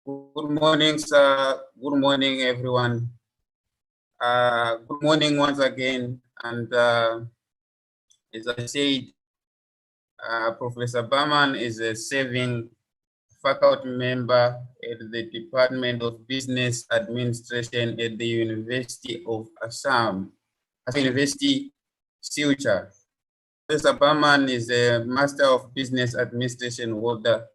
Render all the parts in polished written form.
Good morning, sir. Good morning, everyone. Good morning once again. And as I said, Professor Berman is a serving faculty member at the Department of Business Administration at the University of Assam, University, Silchar. Professor Berman is a Master of Business Administration holder,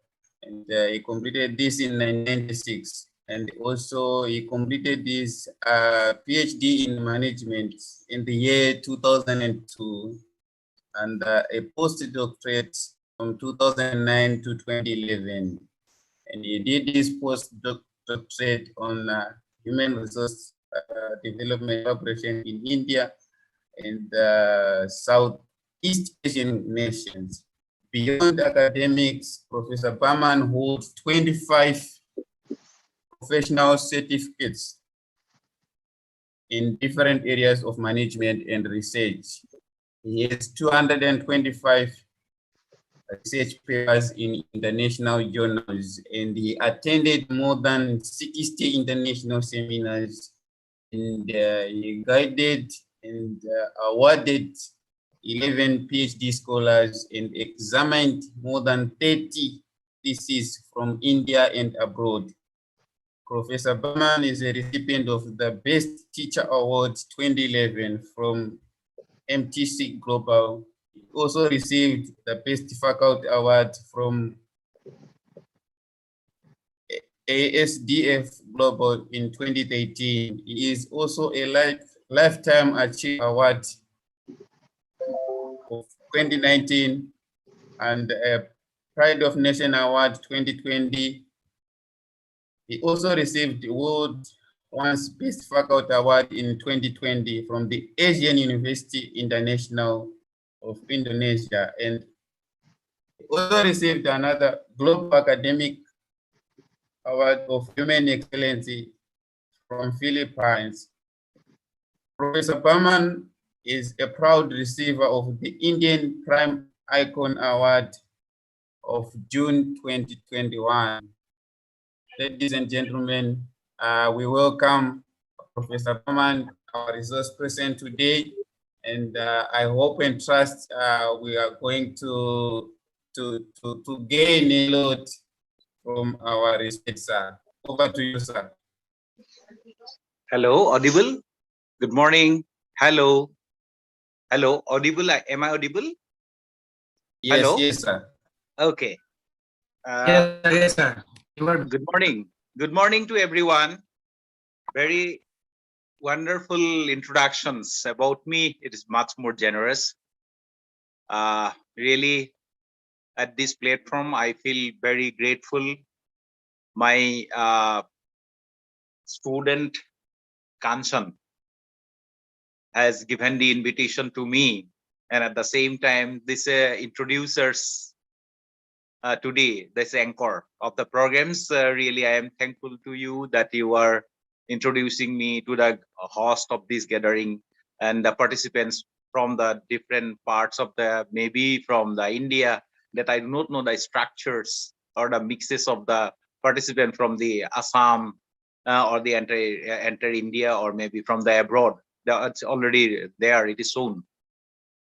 and he completed this in 1996. And also he completed his PhD in management in the year 2002, and a postdoctorate from 2009 to 2011. And he did his postdoctorate on human resource development operation in India and Southeast Asian nations. Beyond academics, Professor Berman holds 25 professional certificates in different areas of management and research. He has 225 research papers in international journals, and he attended more than 60 international seminars, and he guided and awarded 11 PhD scholars and examined more than 30 theses from India and abroad. Professor Berman is a recipient of the Best Teacher Award 2011 from MTC Global. He also received the Best Faculty Award from ASDF Global in 2013. He is also a Lifetime Achievement Award of 2019 and a Pride of Nation Award 2020. He also received the World Once Best Faculty Award in 2020 from the Asian University International of Indonesia, and he also received another Global Academic Award of Human Excellency from Philippines. Professor Berman is a proud receiver of the Indian Prime Icon Award of June 2021. Ladies and gentlemen, we welcome Professor Berman, our resource person today, and I hope and trust we are going to gain a lot from our research, sir. Over to you, sir. Hello, audible? Good morning. Hello. Hello, audible? Am I audible? Yes, hello? Yes, sir. Okay. Yes, sir. Good morning. Good morning to everyone. Very wonderful introductions about me. It is much more generous. Really, at this platform, I feel very grateful. My student Kanchan has given the invitation to me, and at the same time, this introducers today, this anchor of the programs. Really, I am thankful to you that you are introducing me to the host of this gathering and the participants from the different parts of the, maybe from the India, that I do not know the structures or the mixes of the participant from the Assam or the enter India, or maybe from the abroad. It's already there, it is shown.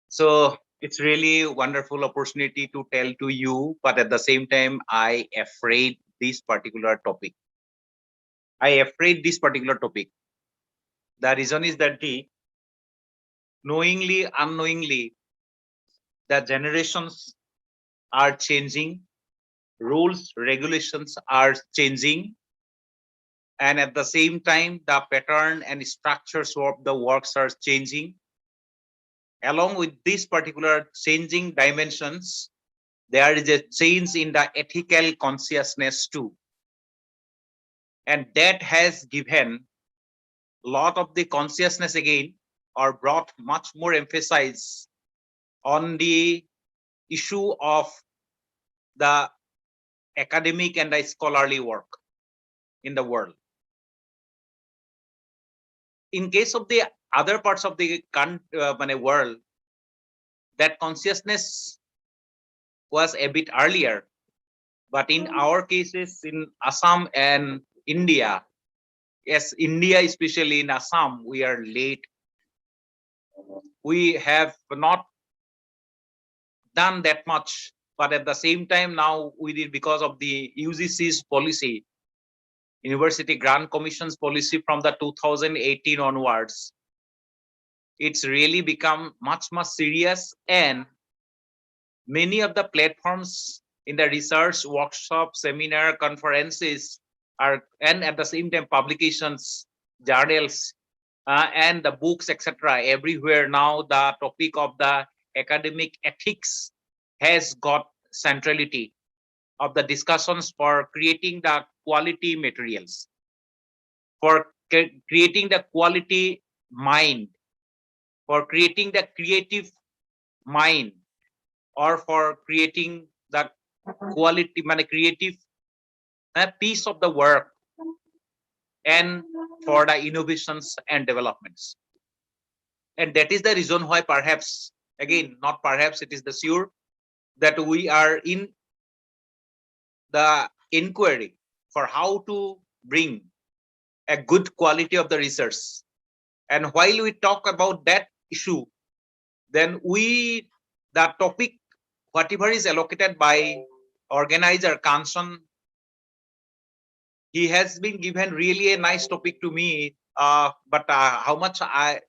So it's really wonderful opportunity to tell to you, but at the same time, I afraid this particular topic. I afraid this particular topic. The reason is that the knowingly, unknowingly, the generations are changing, rules, regulations are changing, and at the same time, the pattern and structures of the works are changing. Along with these particular changing dimensions, there is a change in the ethical consciousness too. And that has given a lot of the consciousness again, or brought much more emphasis on the issue of the academic and the scholarly work in the world. In case of the other parts of the world, that consciousness was a bit earlier, But in our cases in Assam and India, yes, India, especially in Assam, we are late. We have not done that much, but at the same time now we did, because of the UGC's policy, University Grant Commission's policy from the 2018 onwards, it's really become much serious, and many of the platforms in the research, workshop, seminar, conferences are, and at the same time publications, journals, and the books, etc. Everywhere now the topic of the academic ethics has got centrality of the discussions for creating the quality materials, for creating the quality mind, for creating the creative mind, or for creating the quality, creative piece of the work, and for the innovations and developments. And that is the reason why, perhaps, again, not perhaps, it is the sure, that we are in the inquiry for how to bring a good quality of the research. And while we talk about that issue, then the topic, whatever is allocated by organizer Kansan, he has been given really a nice topic to me, but how much I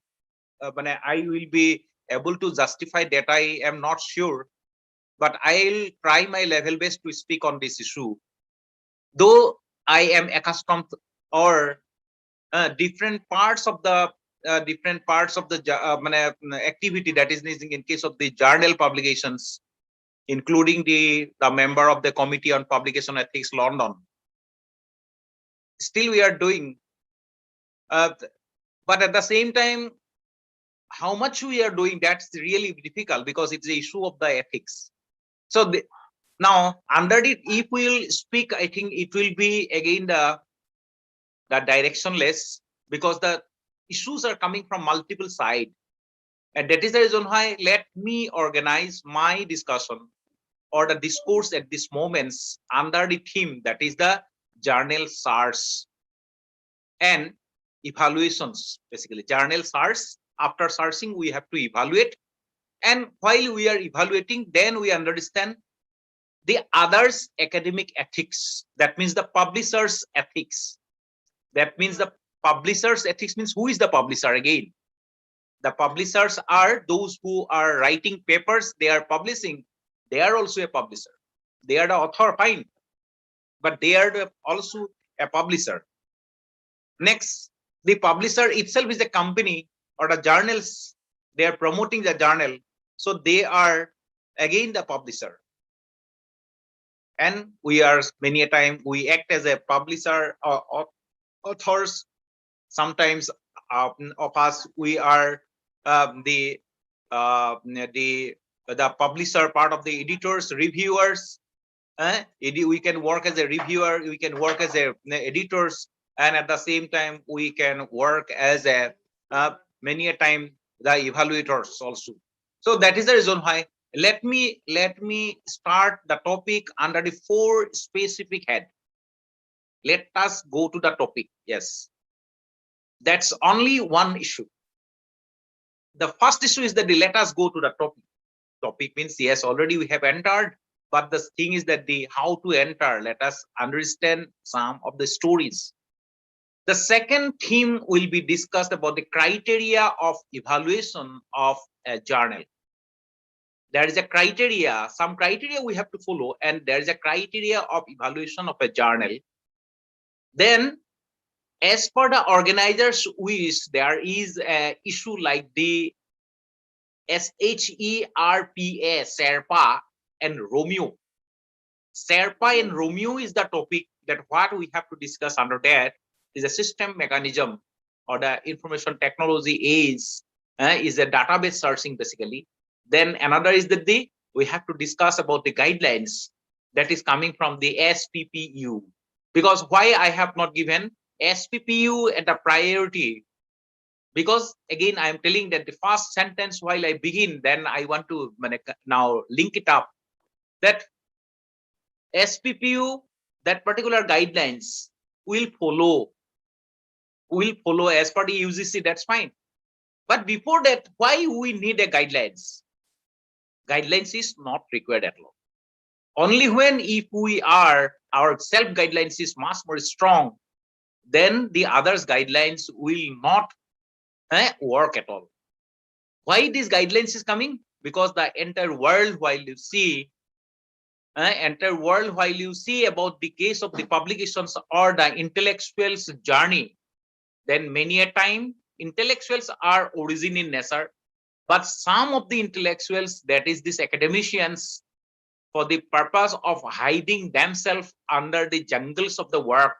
will be able to justify that, I am not sure, but I'll try my level best to speak on this issue. Though I am accustomed, or different parts of the activity, that is in case of the journal publications, including the member of the Committee on Publication Ethics London, still we are doing, but at the same time, how much we are doing, that's really difficult, because it's the issue of the ethics. So now under it, if we'll speak, I think it will be again the directionless, because the issues are coming from multiple sides, and that is the reason why let me organize my discussion or the discourse at this moment under the theme, that is the journal search and evaluations. Basically, journal search, after searching we have to evaluate, and while we are evaluating, then we understand the others academic ethics, that means the publisher's ethics. That means the publisher's ethics means, who is the publisher? Again, the publishers are those who are writing papers, they are publishing, they are also a publisher. They are the author, fine, but they are also a publisher. Next, the publisher itself is a company or the journals, they are promoting the journal, so they are again the publisher. And we are, many a time we act as a publisher or authors. Sometimes of us, we are the publisher, part of the editors, reviewers. We can work as a reviewer, we can work as a editors, and at the same time we can work as a many a time the evaluators also. So that is the reason why let me start the topic under the 4 specific head. Let us go to the topic. Yes, that's only one issue. The first issue is that let us go to the topic. Topic means, yes, already we have entered, but the thing is that the how to enter, let us understand some of the stories. The second theme will be discussed about the criteria of evaluation of a journal. There is a criteria, some criteria we have to follow, and there is a criteria of evaluation of a journal. Then, as per the organizers' wish, there is an issue like the SHERPA, SERPA, and Romeo. SERPA and Romeo is the topic that what we have to discuss under that is a system mechanism, or the information technology is a database searching basically. Then another is that we have to discuss about the guidelines that is coming from the SPPU. Because why I have not given SPPU at a priority? Because again, I am telling that the first sentence while I begin, then I want to now link it up. That SPPU, that particular guidelines will follow as per the UGC, that's fine. But before that, why we need a guidelines? Guidelines is not required at all. Only when if our self guidelines is much more strong, then the others guidelines will not work at all. Why these guidelines is coming? Because the entire world, while you see about the case of the publications or the intellectuals journey, then many a time intellectuals are origin in nature, but some of the intellectuals, that is these academicians, for the purpose of hiding themselves under the jungles of the work,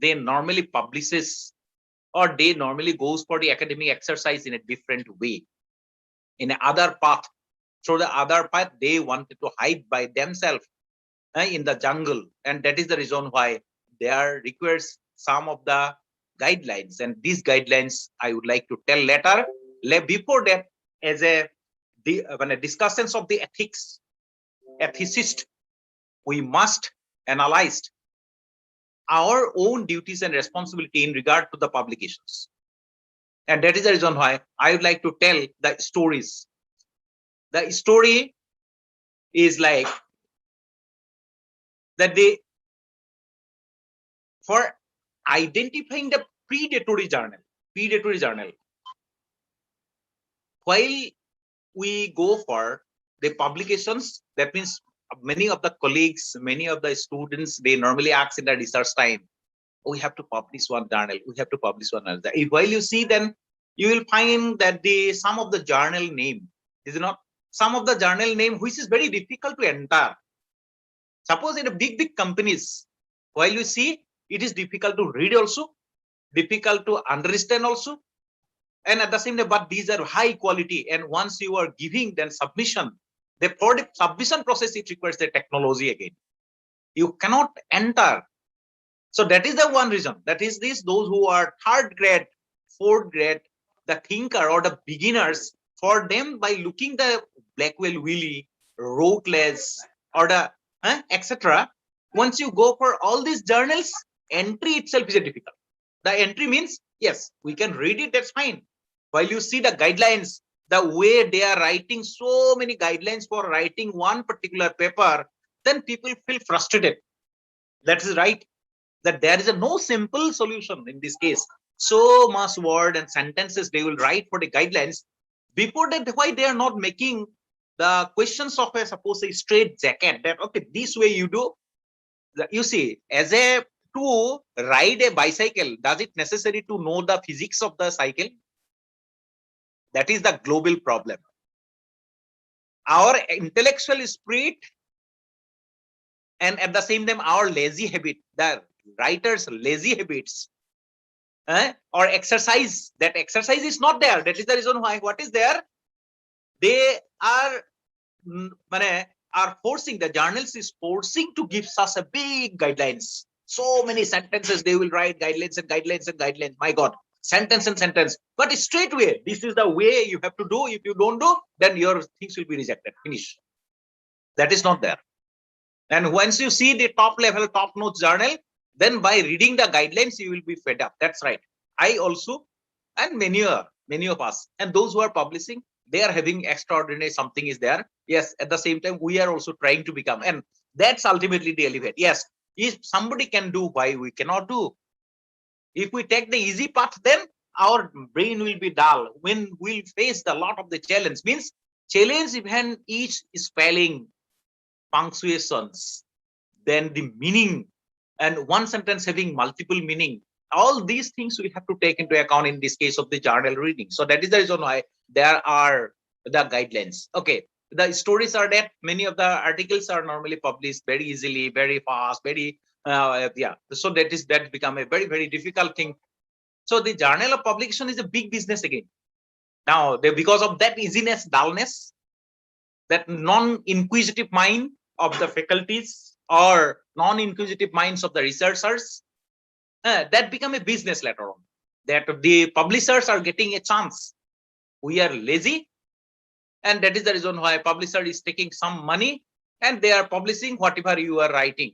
they normally publishes, or they normally goes for the academic exercise in a different way, in another path. Through the other path, they wanted to hide by themselves in the jungle, and that is the reason why there requires some of the guidelines. And these guidelines I would like to tell later. Before that, as when a discussions of the ethicist, we must analyze our own duties and responsibility in regard to the publications. And that is the reason why I would like to tell the stories. The story is like that for identifying the predatory journal, while we go for the publications, that means many of the colleagues, many of the students, they normally ask in the research time, we have to publish one journal, we have to publish one journal. While you see, then you will find that some of the journal name is not some of the journal name which is very difficult to enter. Suppose in a big companies, while you see, it is difficult to read also, difficult to understand also, and at the same time, but these are high quality. And once you are giving then submission, for the submission process, it requires the technology again. You cannot enter. So that is the one reason. That is those who are third grade, fourth grade, the thinker or the beginners, for them, by looking the Blackwell Wiley, Routledge, or the etc. Once you go for all these journals, entry itself is a difficult. The entry means, yes, we can read it, that's fine. While you see the guidelines, the way they are writing so many guidelines for writing one particular paper, then people feel frustrated. That is right, that there is no simple solution in this case. So much word and sentences they will write for the guidelines. Before that, why they are not making the questions of a, suppose, a straight jacket, that okay, this way you do. You see, as to ride a bicycle, does it necessary to know the physics of the cycle? That is the global problem. Our intellectual spirit, and at the same time our lazy habit, the writers' lazy habits, or exercise, that exercise is not there. That is the reason why. What is there? They are forcing, the journals is forcing to give us a big guidelines. So many sentences they will write, guidelines and guidelines and guidelines. My God, sentence and sentence. But straight way, this is the way you have to do. If you don't do, then your things will be rejected. Finish. That is not there. And once you see the top level, top notch journal, then by reading the guidelines, you will be fed up. That's right. I also, and many of us, and those who are publishing, they are having extraordinary something is there. Yes, at the same time, we are also trying to become, and that's ultimately the elevate. Yes, if somebody can do, why we cannot do? If we take the easy path, then our brain will be dull. When we'll face a lot of the challenge, means challenge even each spelling, punctuations, then the meaning, and one sentence having multiple meaning. All these things we have to take into account in this case of the journal reading. So that is the reason why there are the guidelines. Okay, the stories are that many of the articles are normally published very easily, very fast, very yeah. So that become a very difficult thing. So the journal of publication is a big business again. Now because of that easiness, dullness, that non-inquisitive mind of the faculties or non-inquisitive minds of the researchers, that become a business later on, that the publishers are getting a chance. We are lazy, and that is the reason why publisher is taking some money and they are publishing whatever you are writing.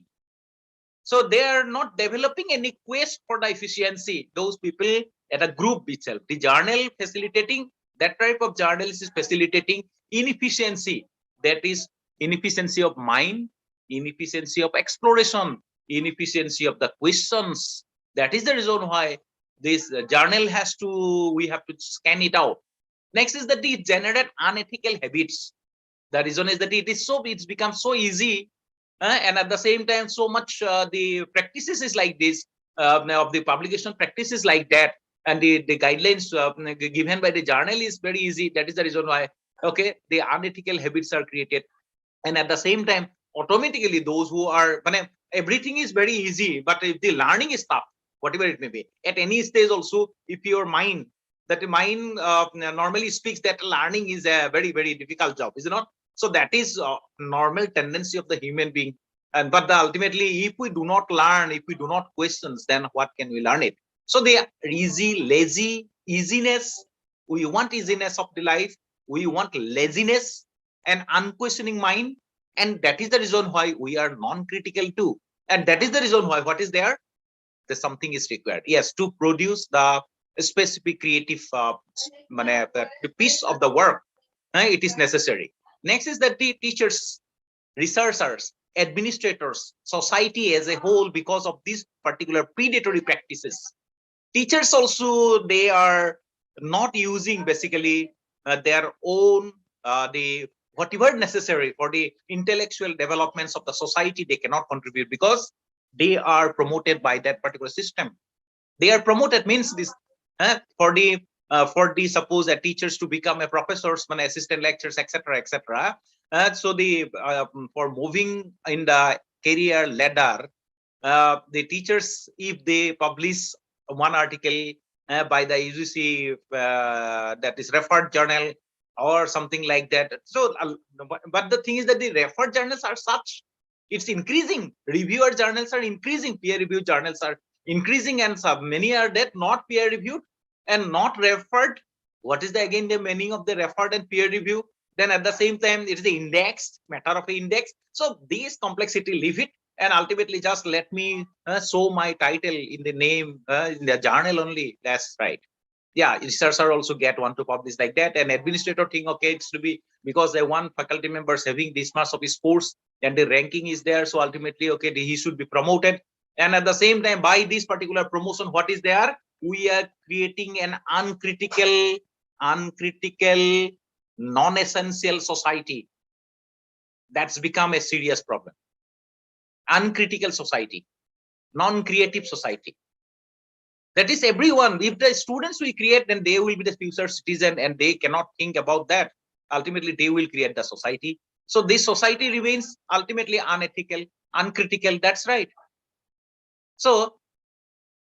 So they are not developing any quest for the efficiency. Those people at a group itself, the journal facilitating, that type of journals is facilitating inefficiency. That is inefficiency of mind, inefficiency of exploration, inefficiency of the questions. That is the reason why this journal has to, we have to scan it out. Next is that they generate unethical habits. The reason is that it's become so easy, and at the same time so much the practices is like this, of the publication practices like that, and the guidelines given by the journal is very easy. That is the reason why, okay, the unethical habits are created. And at the same time, automatically those who are, everything is very easy, but if the learning is tough, whatever it may be, at any stage also, if your mind, that the mind normally speaks that learning is a very, very difficult job, is it not? So that is a normal tendency of the human being. And but ultimately, if we do not learn, if we do not questions, then what can we learn it? So they are easy, lazy, easiness. We want easiness of the life. We want laziness and unquestioning mind. And that is the reason why we are non-critical too. And that is the reason why what is there? There's something is required. Yes, to produce the specific creative the piece of the work, it is necessary. Next is that the teachers, researchers, administrators, society as a whole, because of these particular predatory practices, teachers also, they are not using basically their own the whatever necessary for the intellectual developments of the society. They cannot contribute because they are promoted by that particular system. They are promoted means this for the suppose that teachers to become a professors, assistant lecturers, etc., etc. So the for moving in the career ladder, the teachers, if they publish one article by the UGC that is referred journal or something like that. So, but the thing is that the referred journals are such, it's increasing. Reviewer journals are increasing. Peer review journals are increasing, and many are that not peer reviewed and not referred. What is the again the meaning of the referred and peer review? Then at the same time, it is the indexed, matter of index. So this complexity, leave it, and ultimately just let me show my title in the name in the journal only. That's right. Yeah, researcher also get one to publish like that, and administrator think, okay, it's to be because they want faculty members having this much of his course and the ranking is there, so ultimately, okay, he should be promoted. And at the same time, by this particular promotion, what is there? We are creating an uncritical, non-essential society. That's become a serious problem. Uncritical society, non-creative society. That is everyone. If the students we create, then they will be the future citizen, and they cannot think about that. Ultimately, they will create the society. So this society remains ultimately unethical, uncritical. That's right. So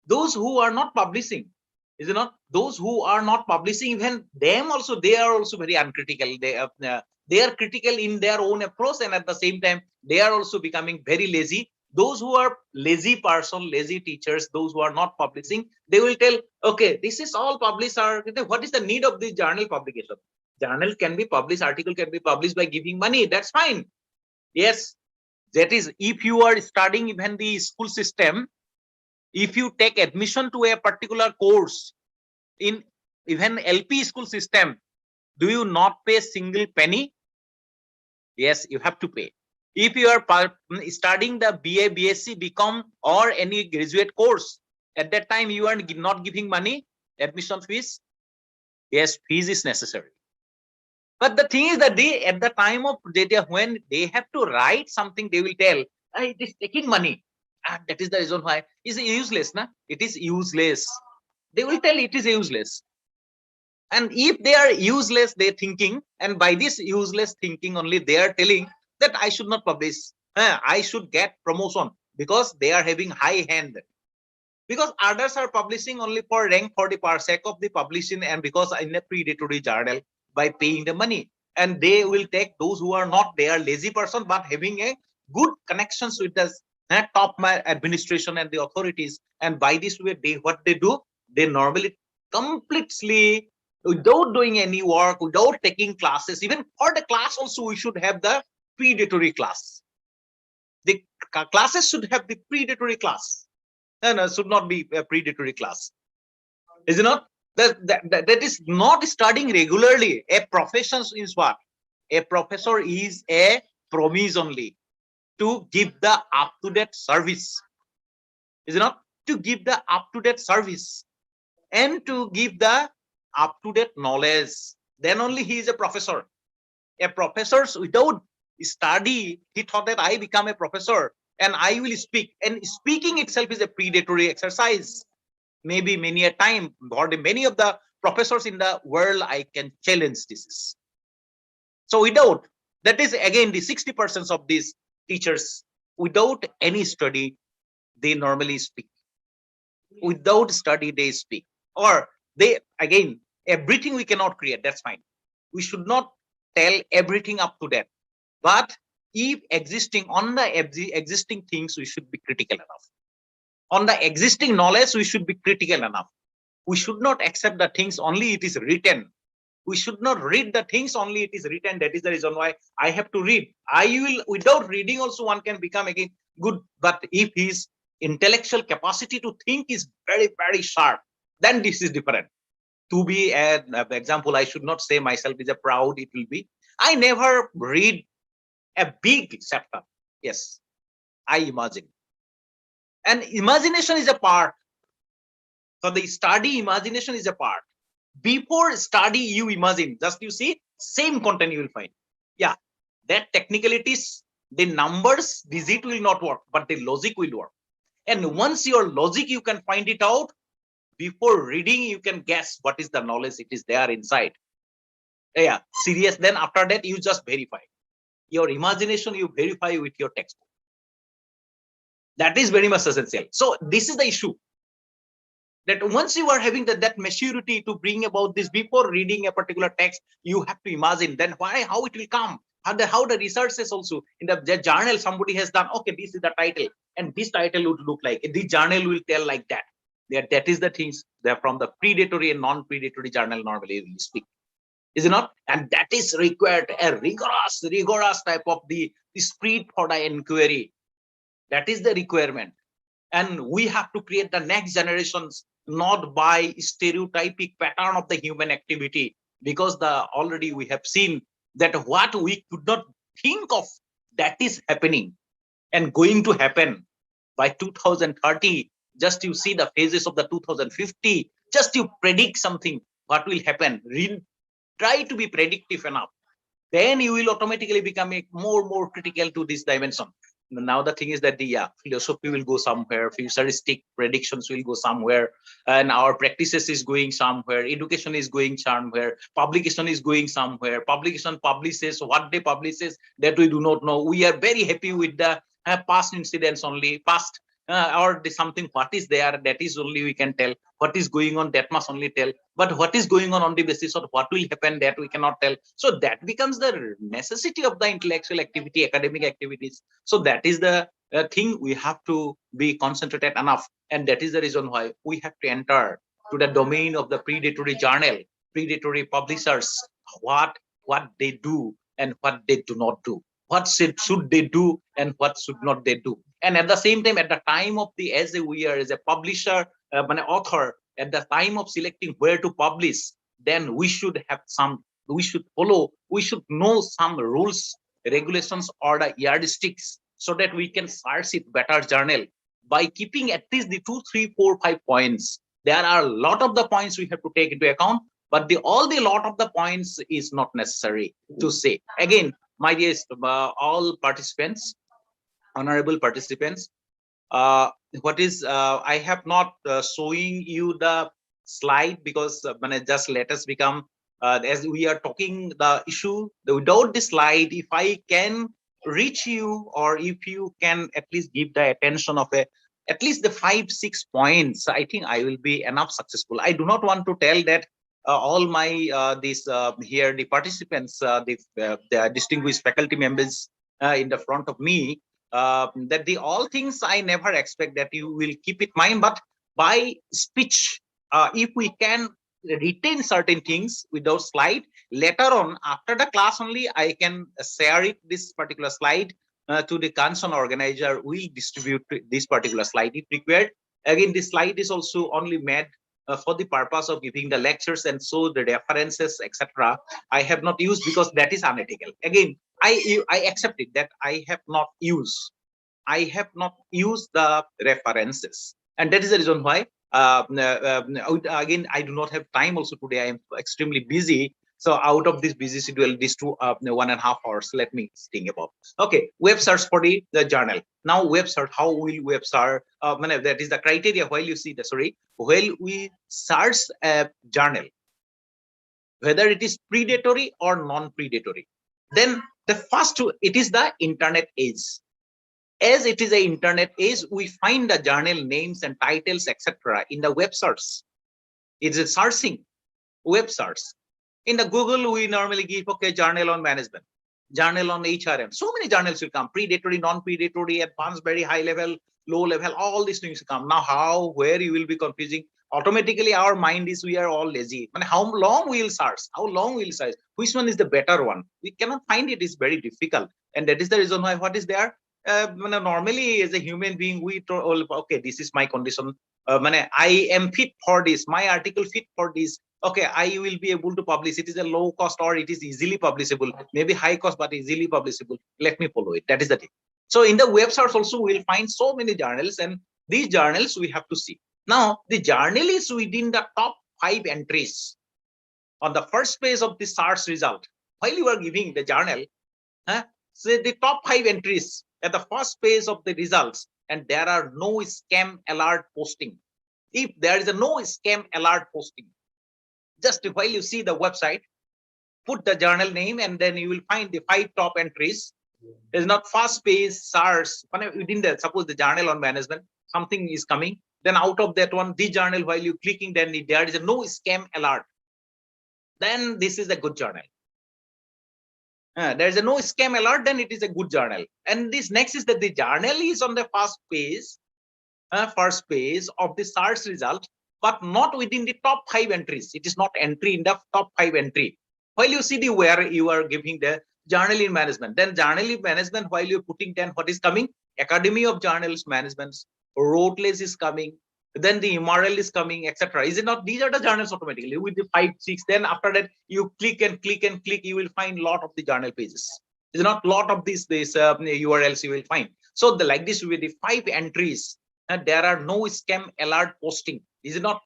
those who are not publishing, is it not? Those who are not publishing, even them also, they are also very uncritical. They are critical in their own approach, and at the same time, they are also becoming very lazy. Those who are lazy person, lazy teachers, those who are not publishing, they will tell, okay, this is all published. What is the need of this journal publication? Journal can be published, article can be published by giving money. That's fine. Yes, that is, if you are studying even the school system, if you take admission to a particular course in even LP school system, do you not pay single penny? Yes, you have to pay. If you are studying the BA, BSc, BCom or any graduate course, at that time you are not giving money, admission fees. Yes, fees is necessary. But the thing is that they, at the time of data, when they have to write something, they will tell, it is taking money. And that is the reason why it's useless. It is useless. They will tell it is useless. And if they are useless, they're thinking, and by this useless thinking only, they are telling that I should not publish. I should get promotion because they are having high hand. Because others are publishing only for rank, for the sake of the publishing, and because in a predatory journal by paying the money. And they will take those who are not, they are lazy person, but having a good connections with the top administration and the authorities. And by this way, what they do, they normally completely, without doing any work, without taking classes, even for the class also, we should have the predatory class. The classes should have the predatory class, and should not be a predatory class. Is it not? That is not studying regularly. A profession is what? A professor is a promise only to give the up-to-date service. Is it not? To give the up-to-date service and to give the up-to-date knowledge. Then only he is a professor. A professor without study, he thought that I become a professor and I will speak. And speaking itself is a predatory exercise. Maybe many a time, or many of the professors in the world, I can challenge this. So without, that is again the 60% of these teachers, without any study, they normally speak. Without study, they speak. Or they, again, everything we cannot create, that's fine. We should not tell everything up to that. But if existing on the existing things, we should be critical enough. On the existing knowledge, we should be critical enough. We should not accept the things only it is written. We should not read the things only it is written. That is the reason why I have to read. I will, without reading also one can become again good. But if his intellectual capacity to think is very, very sharp, then this is different. To be an example, I should not say myself is a proud, it will be. I never read a big chapter. Yes, I imagine. And imagination is a part. So the study, imagination is a part. Before study, you imagine. Just you see, same content you will find. Yeah, that technicalities, the numbers, digit will not work, but the logic will work. And once your logic, you can find it out. Before reading, you can guess what is the knowledge it is there inside. Yeah, serious. Then after that, you just verify. Your imagination, you verify with your textbook. That is very much essential. So this is the issue. That once you are having that maturity to bring about this before reading a particular text, you have to imagine then how it will come, how the researches also in the journal somebody has done. Okay, this is the title, and this title would look like this journal will tell like that. That is the things they're from the predatory and non-predatory journal normally we speak. Is it not? And that is required a rigorous type of the spirit for the inquiry. That is the requirement. And we have to create the next generations not by stereotypic pattern of the human activity, because already we have seen that what we could not think of, that is happening and going to happen by 2030. Just you see the phases of the 2050, just you predict something, what will happen. Try to be predictive enough. Then you will automatically become more critical to this dimension. Now the thing is that the philosophy will go somewhere, futuristic predictions will go somewhere, and our practices is going somewhere, education is going somewhere, publication is going somewhere. Publication publishes what they publishes, that we do not know. We are very happy with the past incidents only, past or something what is there, that is only we can tell. What is going on, that must only tell. But what is going on the basis of what will happen, that we cannot tell. So that becomes the necessity of the intellectual activity, academic activities. So that is the thing we have to be concentrated enough. And that is the reason why we have to enter to the domain of the predatory journal, predatory publishers, what they do and what they do not do. What should they do and what should not they do. And at the same time, at the time of the, as a publisher, an author, at the time of selecting where to publish, then we should have we should know some rules, regulations, or the yardsticks, so that we can search it better journal by keeping at least the 2, 3, 4, 5 points. There are a lot of the points we have to take into account, but lot of the points is not necessary to say. Again, my dear all participants, honorable participants, I have not showing you the slide, because just let us become as we are talking the issue, without the slide, if I can reach you, or if you can at least give the attention of at least the 5, 6 points, I think I will be enough successful. I do not want to tell that all my here the participants, the distinguished faculty members in the front of me, that all things I never expect that you will keep it mind, but by speech, if we can retain certain things without slide. Later on, after the class only, I can share it, this particular slide, to the concern organizer. Will distribute this particular slide if required. Again, this slide is also only made for the purpose of giving the lectures and so the references, etc. I have not used because that is unethical. Again, I accept it that I have not used the references, and that is the reason why again, I do not have time also today. I am extremely busy. So out of this busy schedule, these 1.5 hours, let me think about. Okay, web search for the journal. Now web search, how will web search? That is the criteria while you see the, while we search a journal, whether it is predatory or non-predatory. Then the first, it is the internet age. As it is an internet age, we find the journal names and titles, etc. in the web search. It's a searching web search. In the Google, we normally give, okay, journal on management, journal on HRM. So many journals will come, predatory, non-predatory, advanced, very high level, low level, all these things come. Now, how, where you will be confusing. Automatically, our mind is, we are all lazy. And how long we will search? How long we will search? Which one is the better one? We cannot find it. It's very difficult. And that is the reason why what is there? Normally, as a human being, we told, okay, this is my condition. I am fit for this. My article fit for this. Okay, I will be able to publish. It is a low cost or it is easily publishable. Maybe high cost, but easily publishable. Let me follow it. That is the thing. So in the web search also, we'll find so many journals, and these journals we have to see. Now, the journal is within the top 5 entries on the first page of the search result. While you are giving the journal, say the top 5 entries at the first page of the results, and there are no scam alert posting. If there is a no scam alert posting, just while you see the website, put the journal name, and then you will find the 5 top entries. There's not first page search within the, suppose the journal on management, something is coming. Then out of that one, the journal, while you clicking, then there is a no scam alert. Then this is a good journal. There is a no scam alert, then it is a good journal. And this next is that the journal is on the first page of the search result, but not within the top 5 entries. It is not entry in the top 5 entry. While you see the where you are giving the journal in management, then journal in management, while you're putting, then what is coming? Academy of Journals Management, Routledge is coming, then the MRL is coming, etc. Is it not? These are the journals automatically with the 5, 6. Then after that, you click and click and click, you will find a lot of the journal pages. Is not lot of these URLs you will find. So like this with the 5 entries, and there are no scam alert posting. Is it not?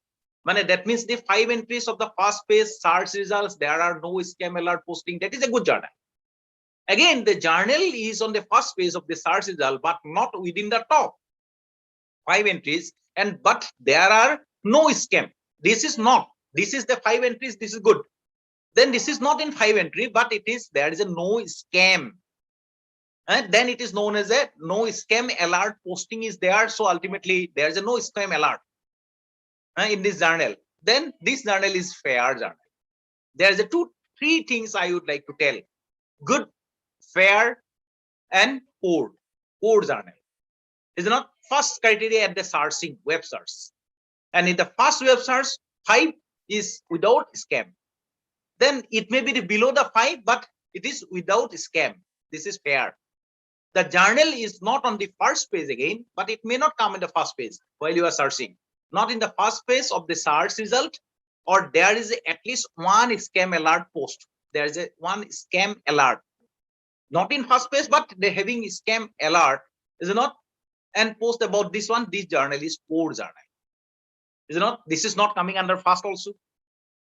That means the 5 entries of the first page search results, there are no scam alert posting. That is a good journal. Again, the journal is on the first page of the search result, but not within the top 5 entries. And but there are no scam. This is not. This is the 5 entries. This is good. Then this is not in 5 entry, but it is, there is a no scam. And then it is known as a no scam alert posting is there. So ultimately, there is a no scam alert in this journal. Then this journal is fair journal. There is a 3 things I would like to tell: good, fair, and poor journal. Is not first criteria at the searching web search. And in the first web search, 5 is without scam. Then it may be below the 5, but it is without scam. This is fair. The journal is not on the first page again, but it may not come in the first page while you are searching. Not in the first page of the search result, or there is at least one scam alert post. There is a one scam alert. Not in first page, but they're having scam alert. Is it not? And post about this one, this journal is poor journal. Is it not? This is not coming under first also.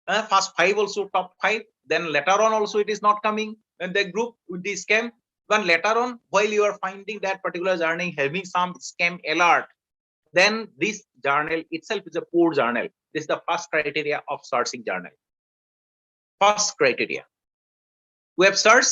First 5 also, top 5. Then later on also it is not coming in the group with the scam. But later on, while you are finding that particular journal having some scam alert, then this journal itself is a poor journal. This is the first criteria of searching journal. First criteria. Web search.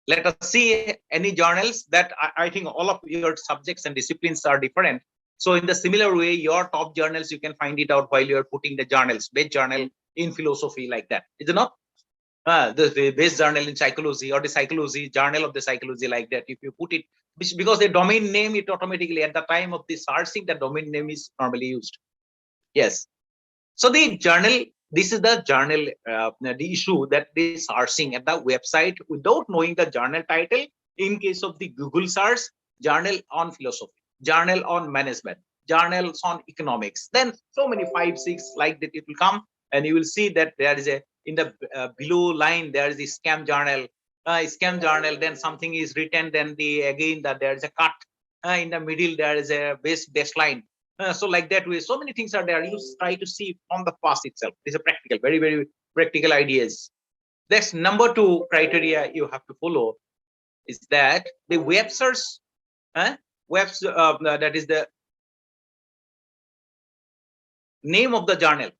Let us see any journals that I think all of your subjects and disciplines are different. So in the similar way, your top journals, you can find it out while you're putting the journals, best journal in philosophy like that. Is it not? The best journal in psychology or the psychology, journal of the psychology like that. If you put it, because the domain name, it automatically at the time of the searching, the domain name is normally used. Yes. So the journal, this is the journal, the issue that they searching at the website without knowing the journal title. In case of the Google search, journal on philosophy, journal on management, journals on economics, then so many 5, 6 like that it will come, and you will see that there is a, in the below line, there is the scam journal, then something is written, then the again that there is a cut, in the middle there is a baseline. So like that way, so many things are there. You try to see from the past itself. These are practical, very, very practical ideas. That's number 2 criteria you have to follow, is that the web search, that is the name of the journal.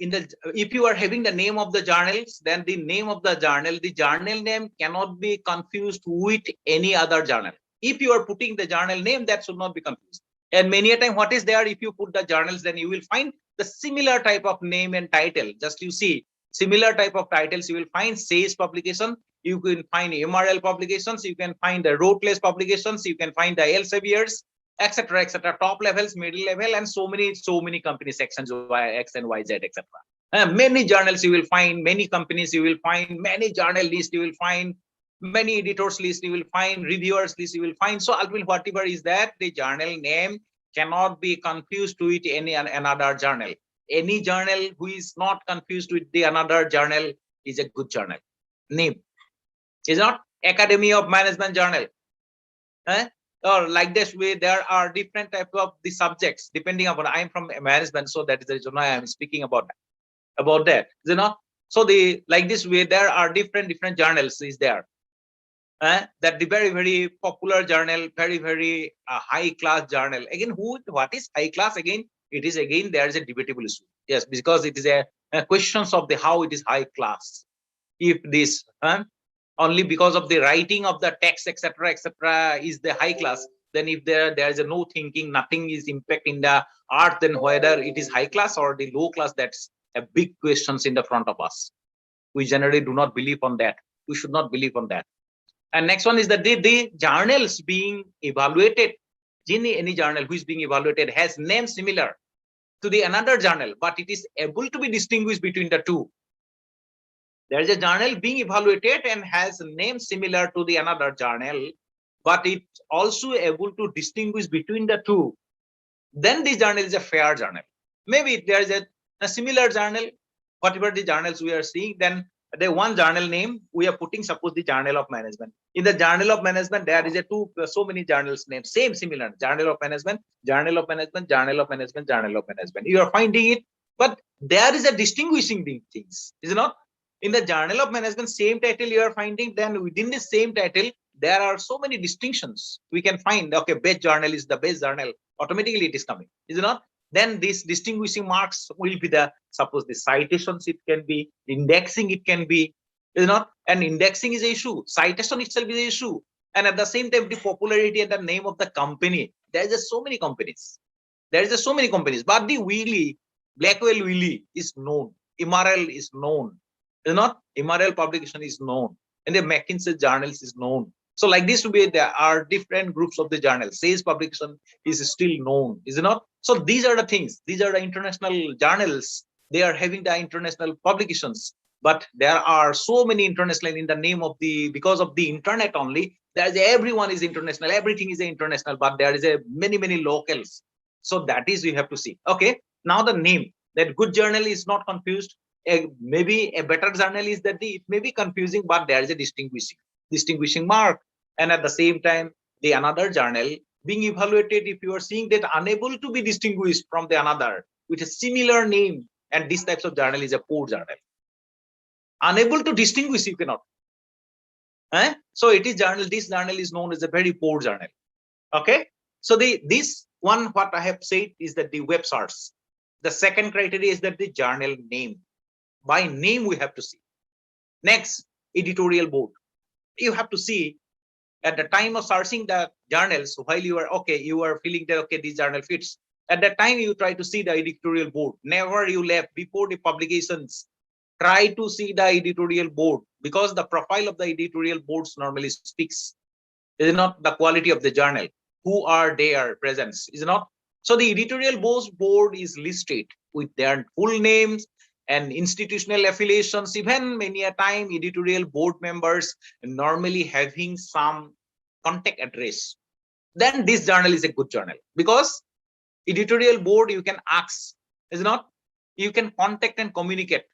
In the, if you are having the name of the journals, then the name of the journal name cannot be confused with any other journal. If you are putting the journal name, that should not be confused. And many a time, what is there, if you put the journals, then you will find the similar type of name and title. Just you see similar type of titles, you will find SAYS publication, you can find MRL publications, you can find the Roteless publications, you can find the Elsevier's, etc., etc., top levels, middle level, and so many companies, X and Y, Z, etc. Many journals you will find, many companies you will find, many journal list you will find, many editors list you will find, reviewers list you will find. So ultimately, whatever is that, the journal name cannot be confused with any another journal. Any journal who is not confused with the another journal is a good journal name. Is not Academy of Management Journal. Or like this way, there are different type of the subjects depending upon. I am from management, so that is the reason why I am speaking about that. You know, so the like this way, there are different journals is there. That the very, very popular journal, very, very high class journal. Again, what is high class? Again, it is again there is a debatable issue. Yes, because it is a questions of the how it is high class. If this only because of the writing of the text, etc., is the high class, then if there is a no thinking, nothing is impacting the art, then whether it is high class or the low class, that's a big questions in the front of us. We generally do not believe on that. We should not believe on that. And next one is that the journals being evaluated, any journal who is being evaluated has name similar to the another journal, but it is able to be distinguished between the two. There is a journal being evaluated and has a name similar to the another journal, but it also able to distinguish between the two. Then this journal is a fair journal. Maybe there is a similar journal, whatever the journals we are seeing, then the one journal name we are putting, suppose the Journal of Management. In the Journal of Management, there is a so many journals names, same similar Journal of Management, Journal of Management, Journal of Management, Journal of Management. You are finding it, but there is a distinguishing things, is it not? In the Journal of Management, same title you are finding, then within the same title, there are so many distinctions. We can find, okay, best journal is the best journal. Automatically it is coming, is it not? Then these distinguishing marks will be the, suppose the citations, it can be indexing, it can be, is it not? And indexing is an issue, citation itself is an issue. And at the same time, the popularity and the name of the company, there is just so many companies. There is just so many companies, but the Wiley, Blackwell Wiley is known, MRL is known. Is not? MRL publication is known, and the McKinsey journals is known. So like this way, there are different groups of the journals. SAYS publication is still known, is it not? So these are the things. These are the international journals. They are having the international publications, but there are so many international in the name of the, because of the internet only. There's everyone is international. Everything is international, but there is a many locals. So that is we have to see. Okay, now the name. That good journal is not confused. Maybe a better journal is that it may be confusing, but there is a distinguishing mark. And at the same time, the another journal being evaluated, if you are seeing that unable to be distinguished from the another with a similar name, and this types of journal is a poor journal. Unable to distinguish, you cannot. So it is journal. This journal is known as a very poor journal. Okay. So this one, what I have said is that the web source. The second criteria is that the journal name. By name we have to see. Next, editorial board. You have to see at the time of searching the journals, while you are okay, you are feeling that okay, this journal fits. At that time, you try to see the editorial board. Never you left before the publications. Try to see the editorial board, because the profile of the editorial boards normally speaks. Is it not the quality of the journal? Who are their presence? Is it not? So the editorial board is listed with their full names and institutional affiliations. Even many a time editorial board members normally having some contact address. Then this journal is a good journal, because editorial board you can ask, is not, you can contact and communicate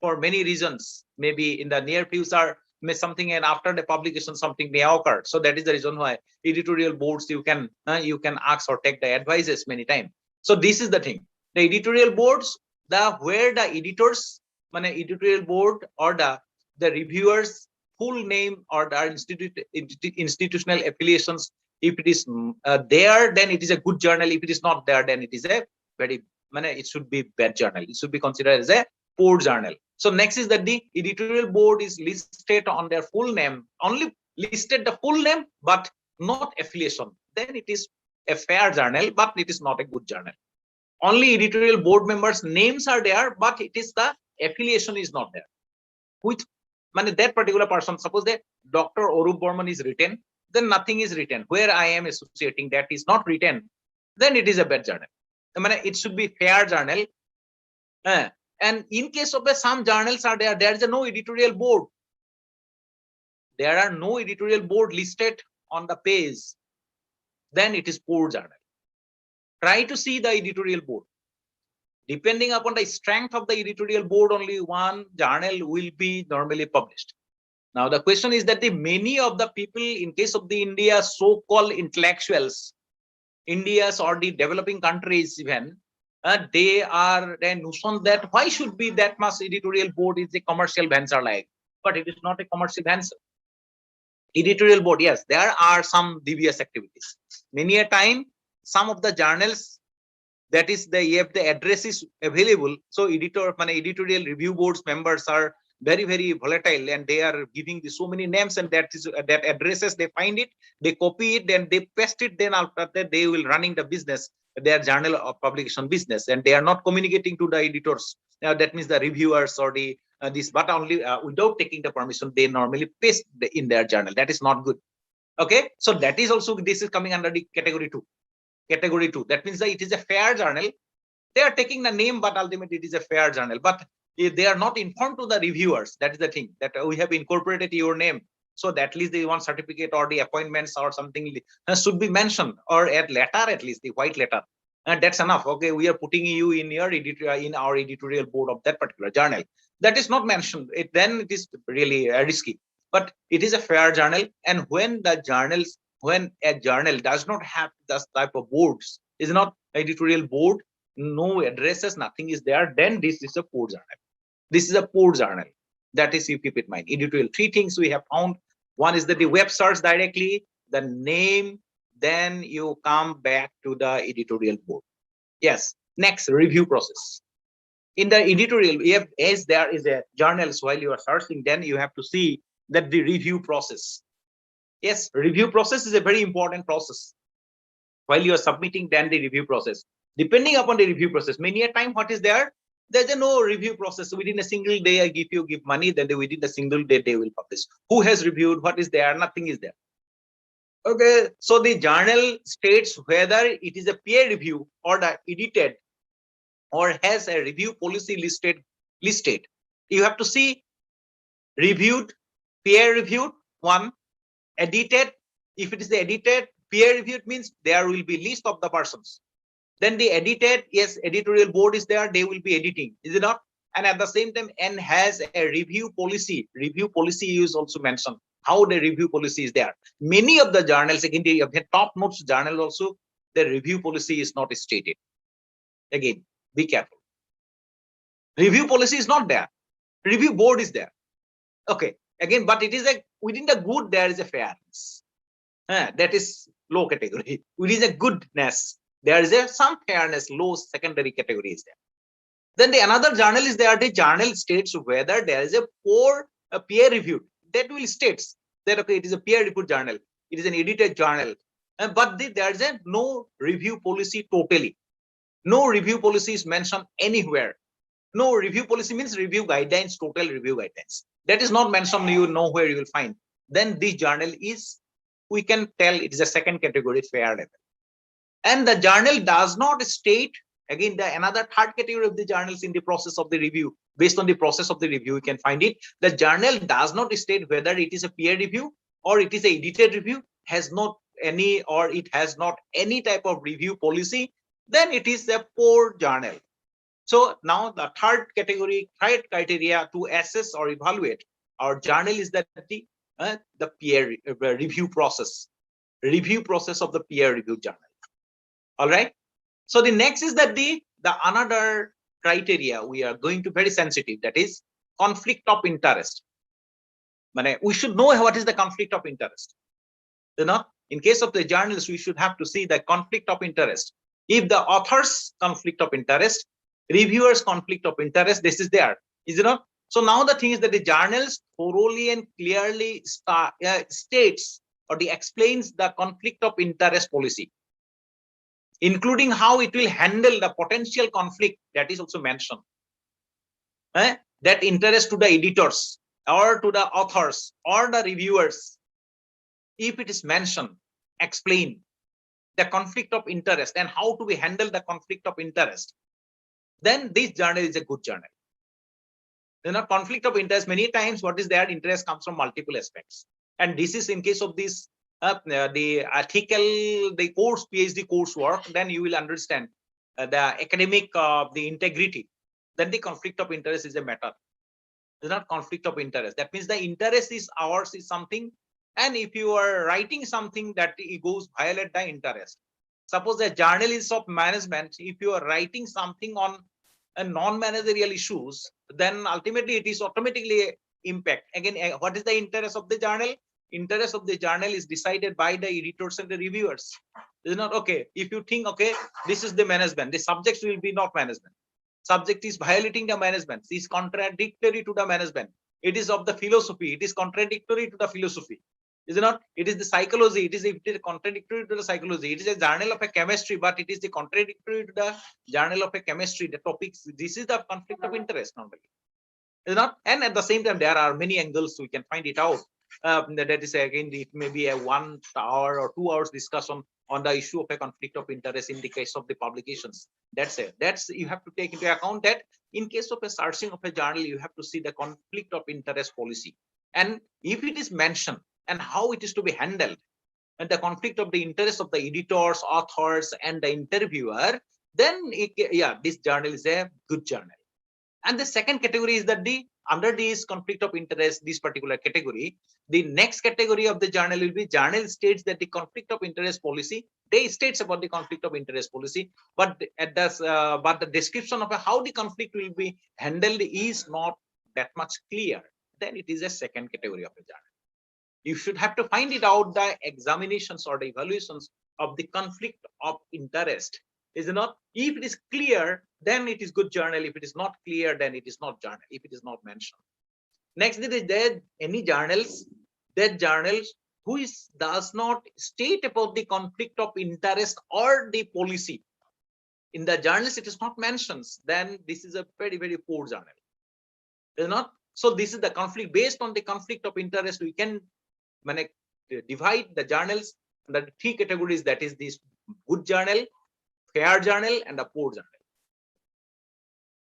for many reasons. Maybe in the near future may something, and after the publication something may occur. So that is the reason why editorial boards you can ask or take the advices many times. So this is the thing, the editorial boards, where the editors, editorial board or the reviewers full name or the institutional affiliations, if it is there, then it is a good journal. If it is not there, then it is a very, it should be bad journal. It should be considered as a poor journal. So next is that the editorial board is listed on their full name, only listed the full name, but not affiliation. Then it is a fair journal, but it is not a good journal. Only editorial board members' names are there, but it is the affiliation is not there. With that particular person, suppose that Dr. Orup Burman is written, then nothing is written. Where I am associating, that is not written, then it is a bad journal. It should be fair journal. And in case of some journals are there, there is no editorial board. There are no editorial board listed on the page. Then it is poor journal. Try to see the editorial board. Depending upon the strength of the editorial board, only one journal will be normally published. Now the question is that many of the people, in case of the India so-called intellectuals, India's or the developing countries even, they are the notion that why should be that much editorial board is a commercial venture like, but it is not a commercial venture. Editorial board, yes, there are some devious activities. Many a time, some of the journals, that is if the address is available, so editorial review boards members are very, very volatile, and they are giving so many names, and that addresses, they find it, they copy it, then they paste it, then after that they will running the business, their journal of publication business, and they are not communicating to the editors. Now that means the reviewers or the this, but only without taking the permission, they normally paste in their journal. That is not good. Okay, so that is also, this is coming under the category 2. Category 2, that means that it is a fair journal. They are taking the name, but ultimately it is a fair journal. But if they are not informed to the reviewers, that is the thing, that we have incorporated your name, so that at least the one certificate or the appointments or something should be mentioned, or at letter, at least the white letter, and that's enough. Okay, we are putting you in your in our editorial board of that particular journal. That is not mentioned, then it is really risky. But it is a fair journal, and when a journal does not have this type of boards, is not editorial board, no addresses, nothing is there, then this is a poor journal. This is a poor journal. That is, you keep it in mind. Editorial, 3 things we have found. One is that the web search directly, the name, then you come back to the editorial board. Yes. Next, review process. In the editorial, as there is a journals, while you are searching, then you have to see that the review process. Yes, review process is a very important process. While you are submitting, then the review process. Depending upon the review process, many a time what is there? There's no review process. So within a single day, I give money, then within a single day they will publish. Who has reviewed? What is there? Nothing is there. Okay, so the journal states whether it is a peer review or the edited, or has a review policy listed. You have to see reviewed, peer reviewed, one, edited. If it is the edited, peer reviewed means there will be list of the persons. Then the edited, yes, editorial board is there, they will be editing, is it not? And at the same time, and has a review policy. Review policy is also mentioned, how the review policy is there. Many of the journals, again, the top notes journal also, the review policy is not stated. Again, be careful. Review policy is not there. Review board is there. Okay, again, but it is a, within the good, there is a fairness. That is low category. Within a goodness, there is some fairness, low secondary category is there. Then the another journal is there, the journal states whether there is a peer reviewed. That will states that, okay, it is a peer reviewed journal, it is an edited journal, but there is a no review policy totally. No review policy is mentioned anywhere. No review policy means review guidelines, total review guidelines. That is not mentioned, you know where you will find. Then this journal is, we can tell it is a second category fair level. And the journal does not state, again, another third category of the journals in the process of the review. Based on the process of the review, you can find it. The journal does not state whether it is a peer review or it is a edited review, has not any, or it has not any type of review policy, then it is a poor journal. So now the third criteria to assess or evaluate our journal is that the peer review process of the peer review journal. All right. So the next is that the another criteria we are going to very sensitive, that is conflict of interest. We should know what is the conflict of interest. In case of the journals, we should have to see the conflict of interest. If the author's conflict of interest, reviewers conflict of interest, this is there, is it not? So now the thing is that the journals thoroughly and clearly states or explains the conflict of interest policy, including how it will handle the potential conflict that is also mentioned. That interest to the editors or to the authors or the reviewers, if it is mentioned, explain the conflict of interest and how to be handle the conflict of interest, then this journal is a good journal. Conflict of interest, many times what is there, interest comes from multiple aspects, and this is in case of this the article, the course, PhD coursework, then you will understand the academic the integrity. Then the conflict of interest is a matter. It's not conflict of interest. That means the interest is ours is something, and if you are writing something that it goes violate the interest. Suppose the journal is of management, if you are writing something on a non-managerial issues, then ultimately it is automatically impact. Again, what is the interest of the journal? Interest of the journal is decided by the editors and the reviewers. It's not okay. If you think, okay, this is the management, the subject will be not management. Subject is violating the management, is contradictory to the management. It is of the philosophy, it is contradictory to the philosophy. Is it not? It is the psychology, it is contradictory to the psychology. It is a journal of a chemistry, but it is the contradictory to the journal of a chemistry, the topics. This is the conflict of interest normally. Is it not? And at the same time, there are many angles we can find it out. That is again, it may be a 1 hour or 2 hours discussion on the issue of a conflict of interest in the case of the publications. That's it. That's, you have to take into account that in case of a searching of a journal, you have to see the conflict of interest policy, and if it is mentioned and how it is to be handled, and the conflict of the interest of the editors, authors, and the interviewer, then this journal is a good journal. And the second category is that under this conflict of interest, this particular category, the next category of the journal will be journal states that the conflict of interest policy, they states about the conflict of interest policy, but the description of how the conflict will be handled is not that much clear. Then it is a second category of a journal. You should have to find it out, the examinations or the evaluations of the conflict of interest. Is it not? If it is clear, then it is good journal. If it is not clear, then it is not journal, if it is not mentioned. Next, is there any journals, that journals who does not state about the conflict of interest or the policy. In the journals, it is not mentioned, then this is a very, very poor journal. Is it not? So this is the conflict. Based on the conflict of interest, we can divide the journals into 3 categories, that is this good journal, fair journal, and a poor journal.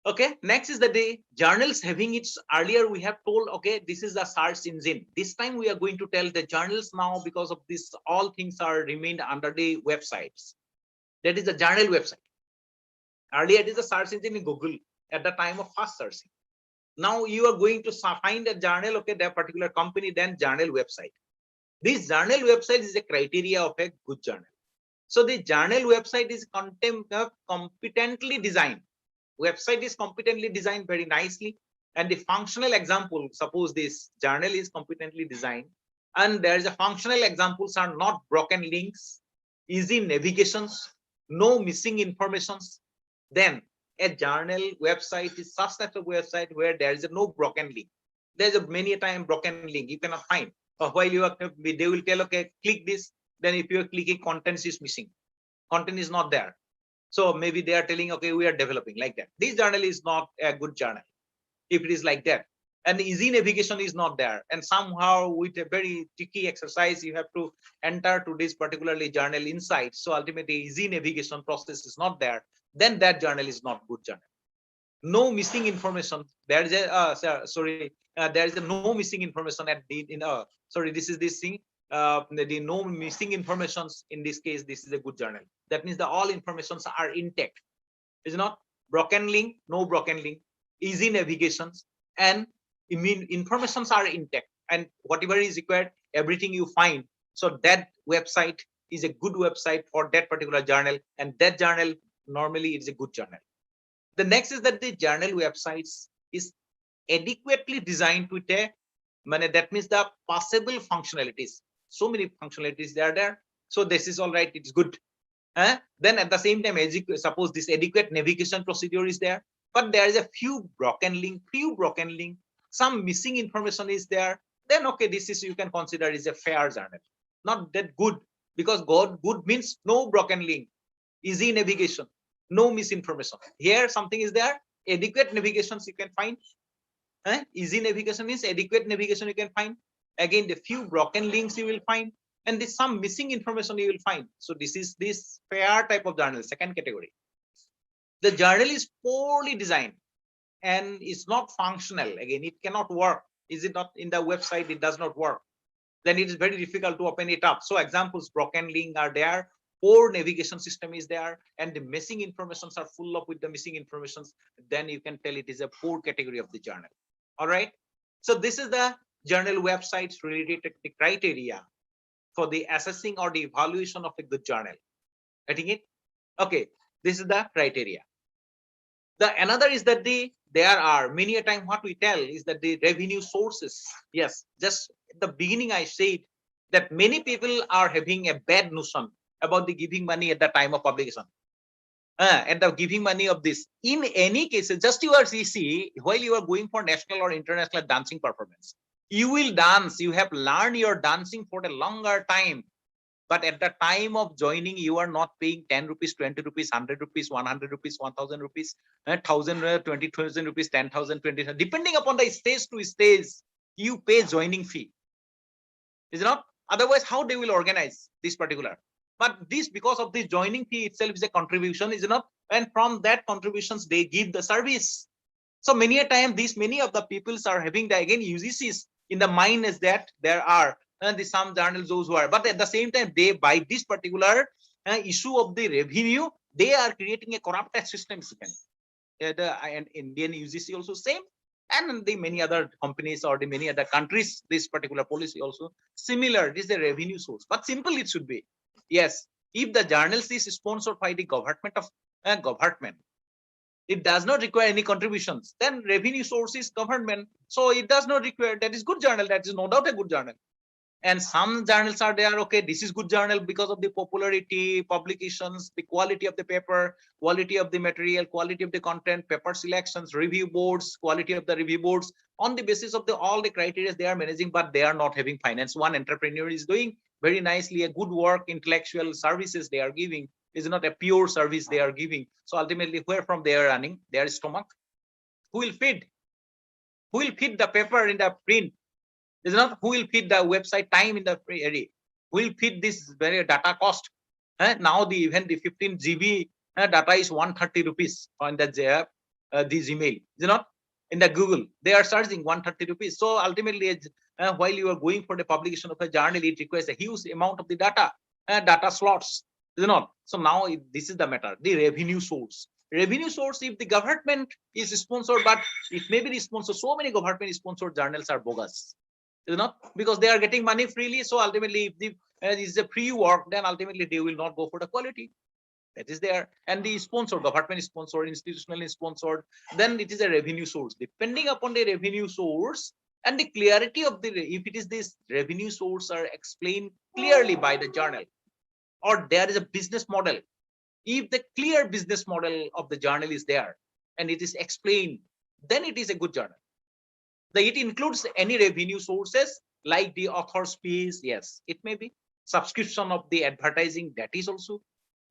Okay, next is the journals having its, earlier we have told, okay, this is a search engine. This time we are going to tell the journals now, because of this, all things are remained under the websites. That is the journal website. Earlier it is a search engine in Google at the time of first searching. Now you are going to find a journal, okay, that particular company, then journal website. This journal website is a criteria of a good journal. So the journal website is competently designed. Website is competently designed very nicely, and the functional example, suppose this journal is competently designed, and there is a functional examples are not broken links, easy navigations, no missing informations, then a journal website is such type of website where there is no broken link. There's a many a time broken link you cannot find. Or while you are, they will tell, okay, click this, then if you are clicking, content is missing, content is not there. So maybe they are telling, okay, we are developing, like that. This journal is not a good journal if it is like that. and easy navigation is not there. And somehow with a very tricky exercise, you have to enter to this particularly journal insight. So ultimately easy navigation process is not there. Then that journal is not good journal. No missing information. There is a there is a no missing information at the sorry, this is this thing. The no missing informations in this case, this is a good journal. That means the all informations are intact. Is not broken link, no broken link, easy navigations, and informations are intact, and whatever is required, everything you find. So that website is a good website for that particular journal, and that journal normally is a good journal. The next is that the journal websites is adequately designed with a that means the possible functionalities. So many functionalities they are there. So this is all right, it's good. Then at the same time, suppose this adequate navigation procedure is there, but there is a few broken link, some missing information is there, then okay, this is you can consider is a fair journal. Not that good, because good means no broken link, easy navigation, no misinformation. Here something is there, adequate navigations you can find. Easy navigation means adequate navigation you can find. Again, the few broken links you will find, and there's some missing information you will find. So this is this fair type of journal, second category. The journal is poorly designed and it's not functional. Again, it cannot work. Is it not in the website? It does not work. Then it is very difficult to open it up. So examples, broken link are there, poor navigation system is there, and the missing informations are full up with the missing informations. Then you can tell it is a poor category of the journal. All right. So this is the journal websites related to the criteria for the assessing or the evaluation of a good journal. Getting it? Okay. This is the criteria. The another is that there are many a time what we tell is that the revenue sources. Yes, just at the beginning I said that many people are having a bad notion about the giving money at the time of publication. And the giving money of this. In any case, just you are see while you are going for national or international dancing performance, you will dance. You have learned your dancing for a longer time. But at the time of joining, you are not paying 10 rupees, 20 rupees, 100 rupees, 100 rupees, 1000 rupees, 1000, 20,000 rupees, 10,000, 20,000. Depending upon the stage to stage, you pay joining fee. Is it not? Otherwise, how they will organize this particular? But this, because of the joining fee itself is a contribution, is it not? And from that contributions, they give the service. So many a time, many of the peoples are having the again UGCs in the mind is that there are some journals those who are, but at the same time, they by this particular issue of the revenue, they are creating a corrupted system. And Indian UGC also same, and the many other companies or the many other countries, this particular policy also similar. This is the revenue source, but simple it should be. Yes, if the journals is sponsored by the government of government, it does not require any contributions, then revenue source is government, so it does not require. That is good journal, that is no doubt a good journal. And some journals are there, okay, this is good journal because of the popularity, publications, the quality of the paper, quality of the material, quality of the content, paper selections, review boards, quality of the review boards. On the basis of all the criteria they are managing, but they are not having finance. One entrepreneur is doing very nicely a good work, intellectual services they are giving, is not a pure service they are giving. So ultimately, where from they are running their stomach? Who will feed? Who will feed the paper in the print? Is not who will feed the website time in the area? Who will feed this very data cost? Now even the 15 GB data is 130 rupees on the this email. Is not in the Google they are charging 130 rupees. So ultimately, while you are going for the publication of a journal, it requires a huge amount of the data slots. Is not. So now this is the matter. The revenue source. Revenue source, if the government is sponsored, but it may be sponsored. So many government sponsored journals are bogus. Is not, because they are getting money freely. So ultimately, if the is a free work, then ultimately they will not go for the quality. That is there. And the sponsor, government sponsored, institutionally sponsored, then it is a revenue source. Depending upon the revenue source and the clarity of the, if it is this revenue source are explained clearly by the journal, or there is a business model. If the clear business model of the journal is there and it is explained, then it is a good journal. It includes any revenue sources like the author's fees. Yes, it may be subscription of the advertising, that is also.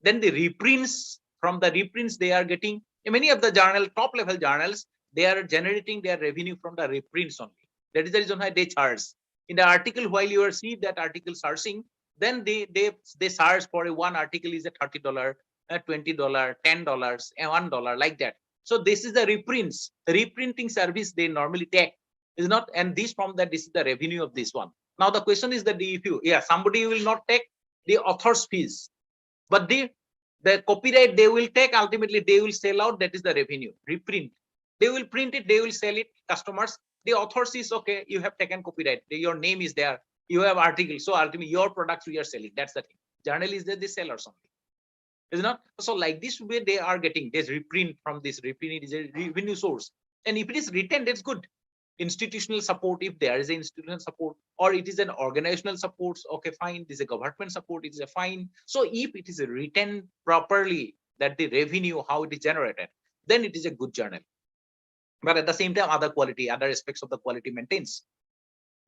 Then the reprints, from the reprints they are getting. Many of the journal, top level journals, They are generating their revenue from the reprints only. That is the reason why they charge. In the article, while you are seeing that article searching, then they search for one article is a $30, $20, $10, and $1 like that. So this is the reprints, reprinting service they normally take, is not, and this from that this is the revenue of this one. Now the question is that if you somebody will not take the author's fees, but the copyright they will take, ultimately they will sell out, that is the revenue. Reprint, they will print it, they will sell it, customers. The authors is okay, you have taken copyright, your name is there, you have articles, so ultimately your products we are selling. That's the thing. Journal is the sellers only, is not. So like this way they are getting this reprint. From this reprint is a revenue source, and if it is written, that's good. Institutional support, if there is an institutional support, or it is an organizational support, okay, fine. This is a government support, it is a fine. So if it is written properly, that the revenue how it is generated, then it is a good journal. But at the same time, other aspects of the quality maintains.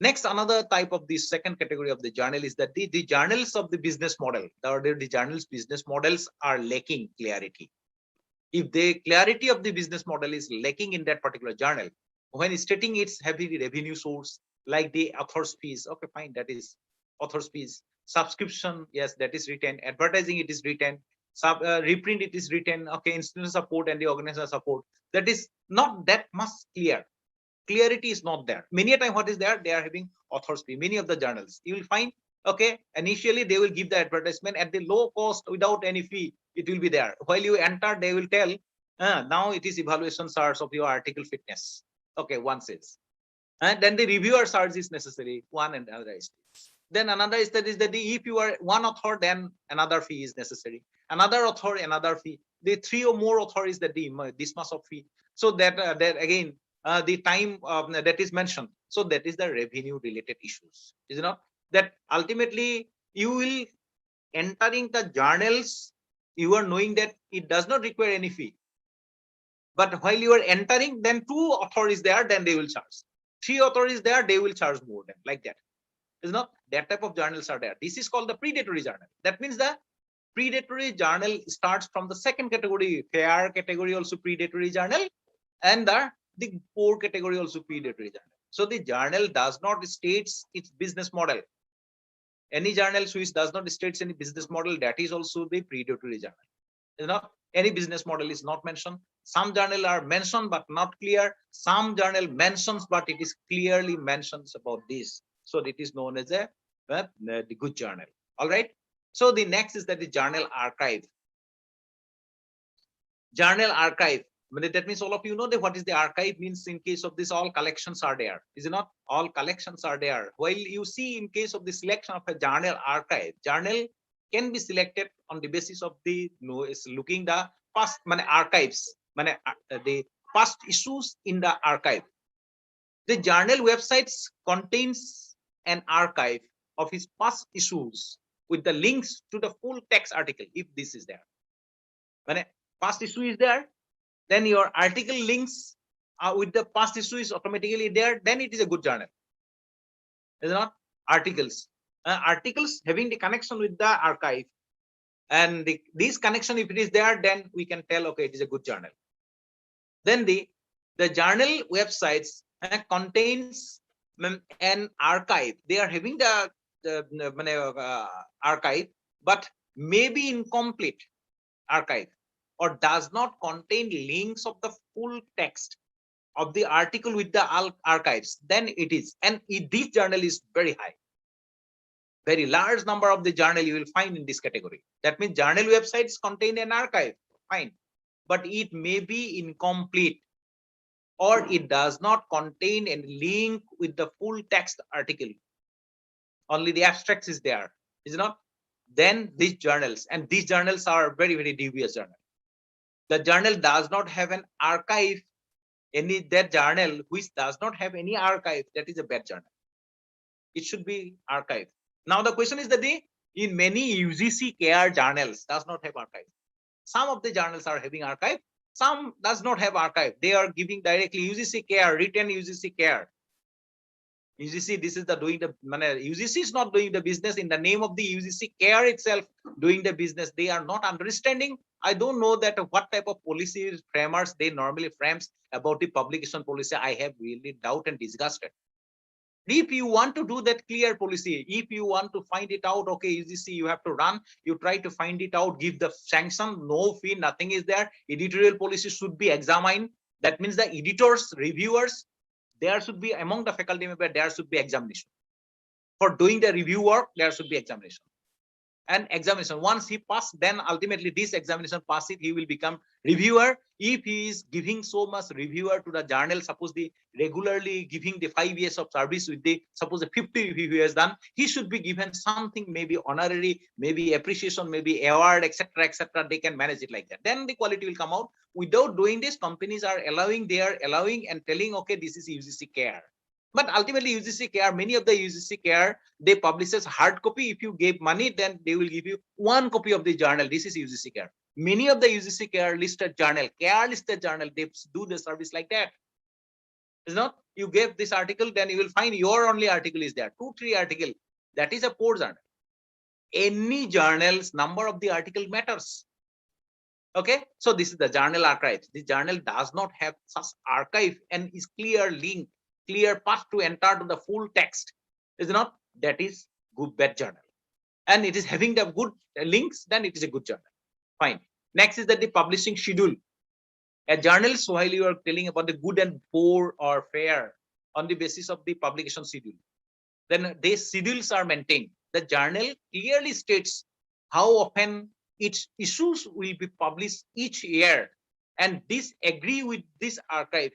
Next, another type of the second category of the journal is that the journals of the business model, the journals business models are lacking clarity. If the clarity of the business model is lacking in that particular journal, when stating its heavy revenue source, like the author's fees, okay, fine, that is author's fees. Subscription, yes, that is written. Advertising, it is written. Reprint, it is written. Okay, institutional support and the organizational support, that is not that much clear. Clarity is not there. Many a time what is there, they are having author's fee. Many of the journals you will find, okay, initially they will give the advertisement at the low cost without any fee, it will be there. While you enter, they will tell, now it is evaluation search of your article fitness. Okay, one says, and then the reviewer search is necessary, one, and another is. Then another is that if you are one author, then another fee is necessary. Another author, another fee. The three or more authors, that this much of fee. So that again, the time that is mentioned. So that is the revenue related issues, is it not? That ultimately you will entering the journals, you are knowing that it does not require any fee. But while you are entering, then two authorities there, then they will charge. Three authorities there, they will charge more than, like that. Is not, that type of journals are there. This is called the predatory journal. That means the predatory journal starts from the second category, fair category also predatory journal, and the poor category also predatory journal. So the journal does not states its business model. Any journal which does not states any business model, that is also the predatory journal. Is not, any business model is not mentioned. Some journal are mentioned but not clear. Some journal mentions but it is clearly mentions about this. So it is known as the good journal. All right. So the next is that the journal archive. Journal archive. That means all of you know that what is the archive means. In case of this, all collections are there. Is it not? All collections are there. While you see in case of the selection of a journal archive, journal can be selected on the basis of the is looking the past archives, the past issues in the archive. The journal websites contains an archive of his past issues with the links to the full text article. If this is there, when a past issue is there, then your article links with the past issue is automatically there. Then it is a good journal. Is it not? Articles, articles having the connection with the archive, and this connection, if it is there, then we can tell, okay, it is a good journal. Then the journal websites contains an archive. They are having the archive, but maybe incomplete archive, or does not contain links of the full text of the article with the archives. Then it is, and this journal is very high. Very large number of the journal you will find in this category. That means journal websites contain an archive, fine, but it may be incomplete, or it does not contain a link with the full text article. Only the abstracts is there, is not? Then these journals, and these journals are very, very dubious journal. The journal does not have an archive. That journal which does not have any archive, that is a bad journal. It should be archived. Now the question is that in many UGC care journals does not have archive. Some of the journals are having archive, some does not have archive. They are giving directly UGC care, written UGC care. UGC, this is the doing the UGC is not doing the business in the name of the UGC care itself doing the business. They are not understanding I don't know that what type of policy framers they normally frames about the publication policy. I have really doubt and disgusted. If you want to do that clear policy, if you want to find it out, okay, UGC, you have to run, you try to find it out, give the sanction, no fee, nothing is there. Editorial policy should be examined. That means the editors, reviewers, there should be among the faculty member, there should be examination. For doing the review work, there should be examination. And examination, once he passed, then ultimately this examination pass it, he will become reviewer. If he is giving so much reviewer to the journal, suppose the regularly giving the 5 years of service with the suppose the 50 review he has done, he should be given something, maybe honorary, maybe appreciation, maybe award, etc., etc. They can manage it like that, then the quality will come out. Without doing this, companies are allowing, they are allowing and telling, okay, this is UGC care. But ultimately UGC care, many of the UGC care, they publish as hard copy. If you gave money, then they will give you 1 copy of the journal. This is UGC care. Many of the UGC care listed journal, care listed journal, they do the service like that. It's not, you gave this article, then you will find your only article is there, 2-3 article. That is a poor journal. Any journal's number of the article matters. Okay, so this is the journal archive. The journal does not have such archive and is clear link, clear path to enter to the full text. Is not, that is good bad journal. And it is having the good links, then it is a good journal. Fine. Next is that the publishing schedule. A journal, so while you are telling about the good and poor or fair on the basis of the publication schedule, then these schedules are maintained. The journal clearly states how often its issues will be published each year, and this agree with this archive.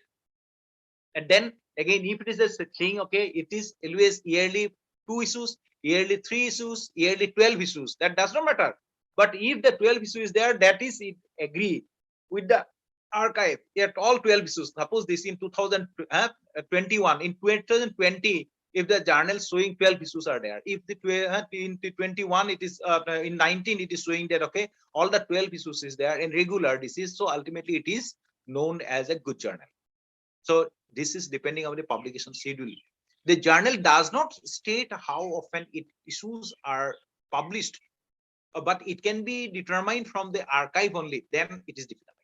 And then again, if it is a thing, okay, it is always yearly 2 issues, yearly 3 issues, yearly 12 issues, that does not matter. But if the 12 issue is there, that is it agree with the archive at all 12 issues. Suppose this in 2021, in 2020, if the journal showing 12 issues are there, if the in 21 it is in 19 it is showing that okay, all the 12 issues is there in regular disease, so ultimately it is known as a good journal. So this is depending on the publication schedule. The journal does not state how often issues are published, but it can be determined from the archive only. Then it is difficult.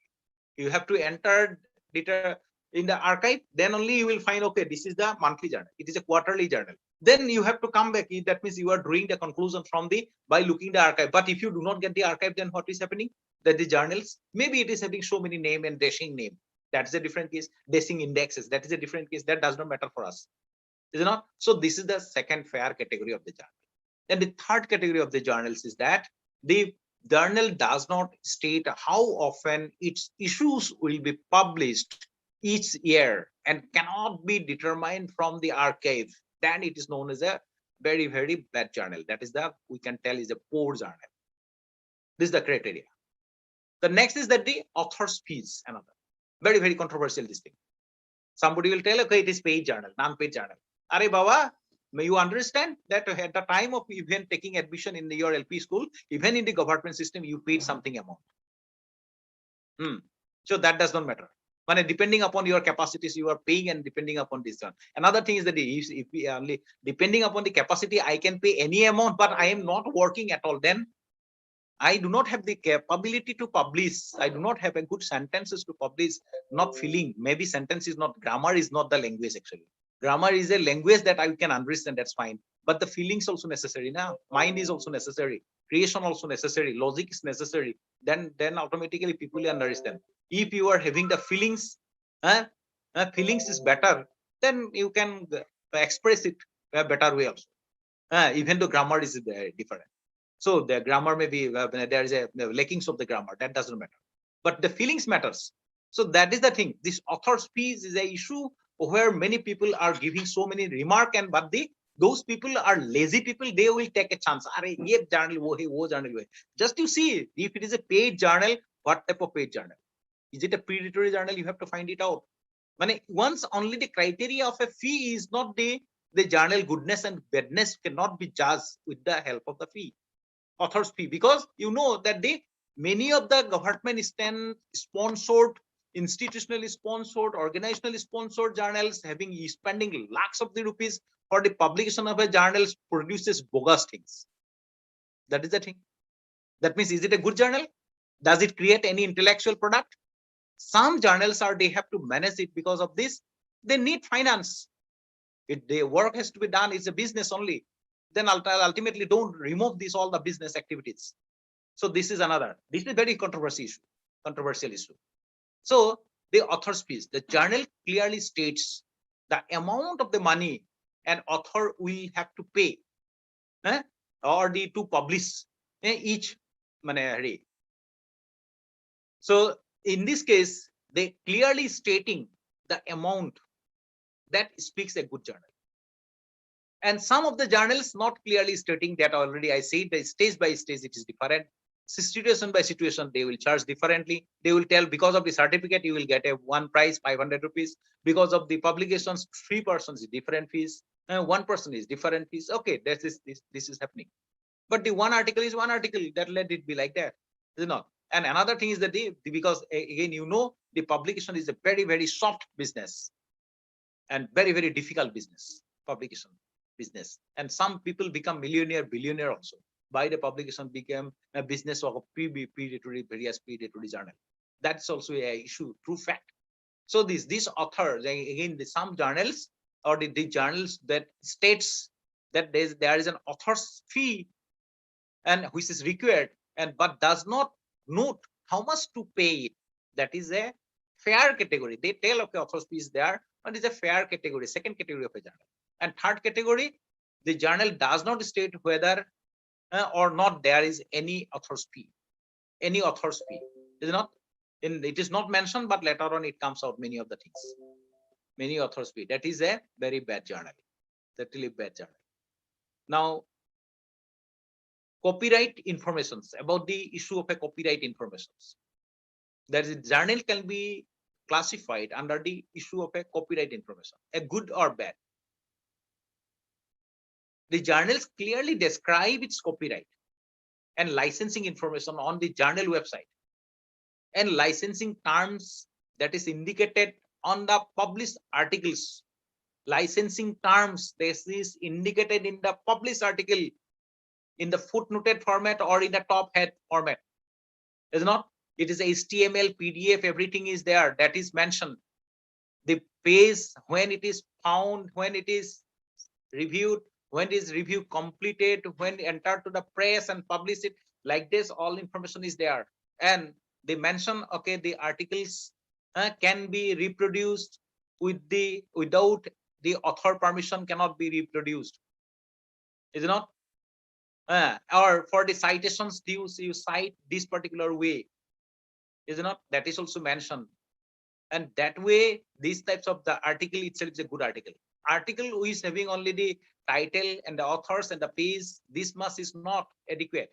You have to enter data in the archive, then only you will find, okay, this is the monthly journal, it is a quarterly journal. Then you have to come back. That means you are drawing the conclusion from the by looking the archive. But if you do not get the archive, then what is happening? That the journals, maybe it is having so many name and dashing name. That's a different case. Dashing indexes, that is a different case. That does not matter for us. Is it not? So this is the second fair category of the journal. Then the third category of the journals is that the journal does not state how often its issues will be published each year and cannot be determined from the archive. Then it is known as a very, very bad journal. That is the, we can tell, is a poor journal. This is the criteria. The next is that the author's fees, another very, very controversial this thing. Somebody will tell, okay, it is paid journal, non-paid journal. Are Baba, may you understand that at the time of even taking admission in your LP school, even in the government system, you paid something amount. So that does not matter. But depending upon your capacities, you are paying, and depending upon this one. Another thing is that if we only depending upon the capacity, I can pay any amount, but I am not working at all. Then I do not have the capability to publish. I do not have a good sentences to publish. Not feeling. Maybe sentence is not, grammar is not the language actually. Grammar is a language that I can understand, that's fine. But the feelings also necessary now. Mind is also necessary. Creation also necessary. Logic is necessary. Then automatically people understand. If you are having the feelings, feelings is better, then you can express it a better way also. Even though grammar is different. So the grammar may be, there is a lackings of the grammar. That doesn't matter. But the feelings matters. So that is the thing. This author's fees is an issue where many people are giving so many remark, and but those people are lazy people. They will take a chance. Just to see if it is a paid journal, what type of paid journal? Is it a predatory journal? You have to find it out. Once only the criteria of a fee is not the journal goodness and badness cannot be judged with the help of the fee, author's fee, because you know that many of the government sponsored, institutionally sponsored, organizationally sponsored journals having spending lakhs of the rupees for the publication of a journal produces bogus things. That is the thing. That means, is it a good journal? Does it create any intellectual product? Some journals they have to manage it. Because of this, they need finance. If the work has to be done, it's a business only. Then ultimately don't remove all the business activities. So this is very controversial issue. So the author's fees, the journal clearly states the amount of the money an author will have to pay or to publish each money. So in this case, they clearly stating the amount that speaks a good journal. And some of the journals not clearly stating that. Already I said that stage by stage it is different. Situation by situation, they will charge differently. They will tell, because of the certificate, you will get a one price, 500 rupees. Because of the publications, 3 persons is different fees. 1 person is different fees. Okay, this is happening. But the one article is one article. That let it be like that. Is it not? And another thing is that because again, the publication is a very, very soft business and very, very difficult business, publication business. And some people become millionaire, billionaire also by the publication, became a business of various predatory journal. That's also a issue, true fact. So these authors, again, some journals or the journals that states that there is an author's fee and which is required, and but does not note how much to pay it. That is a fair category. They tell, okay, author's fee is there, but it's a fair category, second category of a journal. And third category, the journal does not state whether or not there is any author's fee. Any author's fee is not it is not mentioned, but later on it comes out many of the things. Many author's fee. That is a very bad journal. That's really bad journal. Now, copyright informations, about the issue of a copyright informations. That is, journal can be classified under the issue of a copyright information, a good or bad. The journals clearly describe its copyright and licensing information on the journal website, and licensing terms that is indicated on the published articles. Licensing terms, this is indicated in the published article in the footnoted format or in the top head format. Is not? It is HTML, PDF, everything is there. That is mentioned. The page, when it is found, when it is reviewed, when it is review completed, when entered to the press and publish it, like this, all information is there. And they mention, okay, the articles can be reproduced without the author permission, cannot be reproduced. Is it not? Or for the citations, you cite this particular way. Is it not? That is also mentioned. And that way, these types of the article itself is a good article. Article who is having only the title and the authors and the page, this much is not adequate.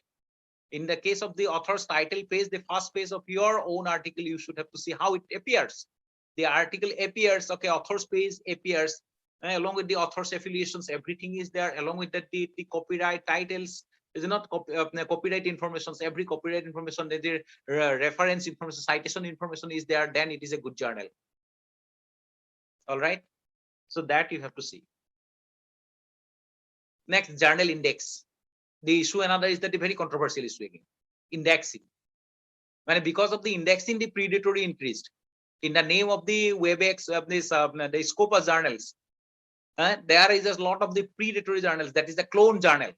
In the case of the author's title page, the first page of your own article, you should have to see how it appears. The article appears, okay, author's page appears, along with the author's affiliations, everything is there, along with the copyright titles. Is not copyright information. Every copyright information, the reference information, citation information is there, then it is a good journal. All right. So that you have to see. Next, journal index. The issue another is that the very controversial issue again. Indexing. Because of the indexing, the predatory increased. In the name of the WebEx of this the scope of journals, there is a lot of the predatory journals. That is the clone journal.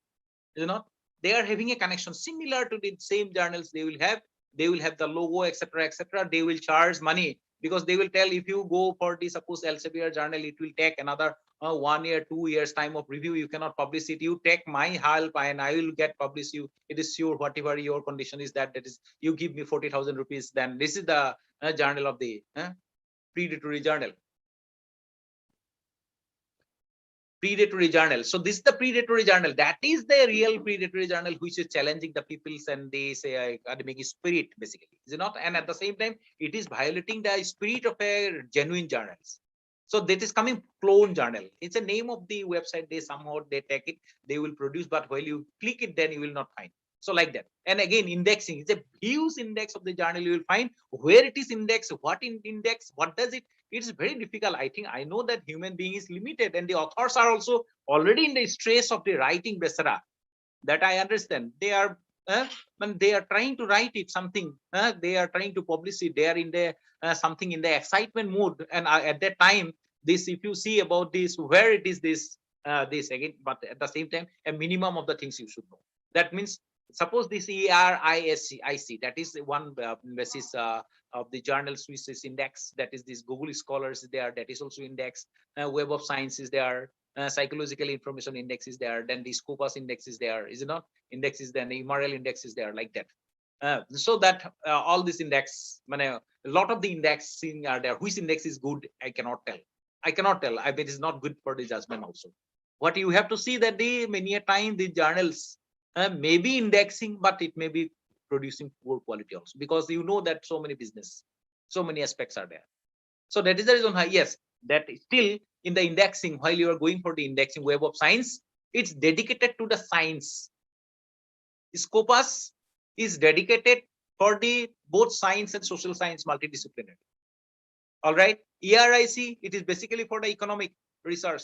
You know, they are having a connection similar to the same journals. They will have the logo, etc., etc. They will charge money, because they will tell, if you go for the suppose Elsevier journal, it will take another 1 year, 2 years time of review. You cannot publish it. You take my help and I will get published. You, it is sure, whatever your condition is, that is, you give me 40,000 rupees. Then this is the journal of the predatory journal. Predatory journal. So this is the predatory journal. That is the real predatory journal, which is challenging the people's and they say academic spirit, basically. Is it not? And at the same time, it is violating the spirit of a genuine journals. So that is coming clone journal. It's a name of the website. They somehow they take it, they will produce, but while you click it, then you will not find. So like that. And again, indexing. It's a huge index of the journal. You will find where it is indexed, what in index, what does it. It's very difficult. I think I know that human being is limited, and the authors are also already in the stress of the writing besara. That I understand. They are when they are trying to write it something, they are trying to publish it, they are in the something in the excitement mood, and at that time, this, if you see about this, where it is this this again, but at the same time, a minimum of the things you should know. That means, suppose this ERISC, that is one basis of the journal Swiss index, that is this Google Scholars is there, that is also index, Web of Science is there, psychological information index is there, then the Scopus index is there, is it not? Index is there, the Immoral index is there, like that. So that all this index, a lot of the indexing are there. Which index is good, I cannot tell. I bet it's not good for the judgment also. What you have to see that many a time the journals may be indexing, but it may be producing poor quality also, because you know that so many business, so many aspects are there. So that is the reason why, yes, that still in the indexing, while you are going for the indexing Web of Science, it's dedicated to the science. Scopus is dedicated for the both science and social science multidisciplinary. All right. ERIC, it is basically for the economic research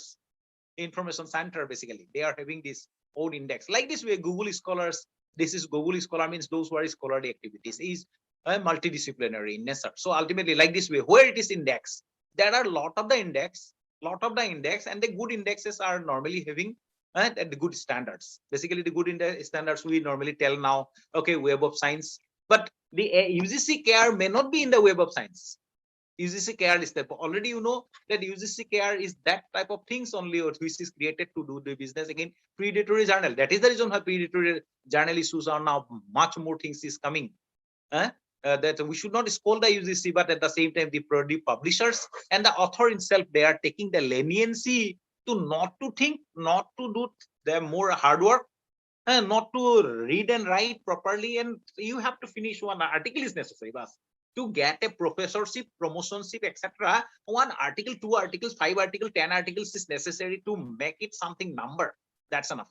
information center. Basically, they are having this own index. Like this way, Google Scholars, this is Google Scholar, means those who are scholarly activities, is multidisciplinary in nature. So ultimately, like this way, where it is indexed, there are a lot of the index, and the good indexes are normally having and the good standards. Basically, the good index standards we normally tell now, okay, Web of Science, but the UGC care may not be in the Web of Science. UGC care is there. Already you know that UGC care is that type of things only, or which is created to do the business. Again, predatory journal. That is the reason why predatory journal issues are now much more things is coming. That we should not scold the UGC, but at the same time, the publishers and the author himself, they are taking the leniency to not to think, not to do their more hard work, not to read and write properly, and you have to finish one article is necessary, but to get a professorship, promotionship, etc. One article, 2 articles, 5 articles, 10 articles is necessary to make it something number. That's enough.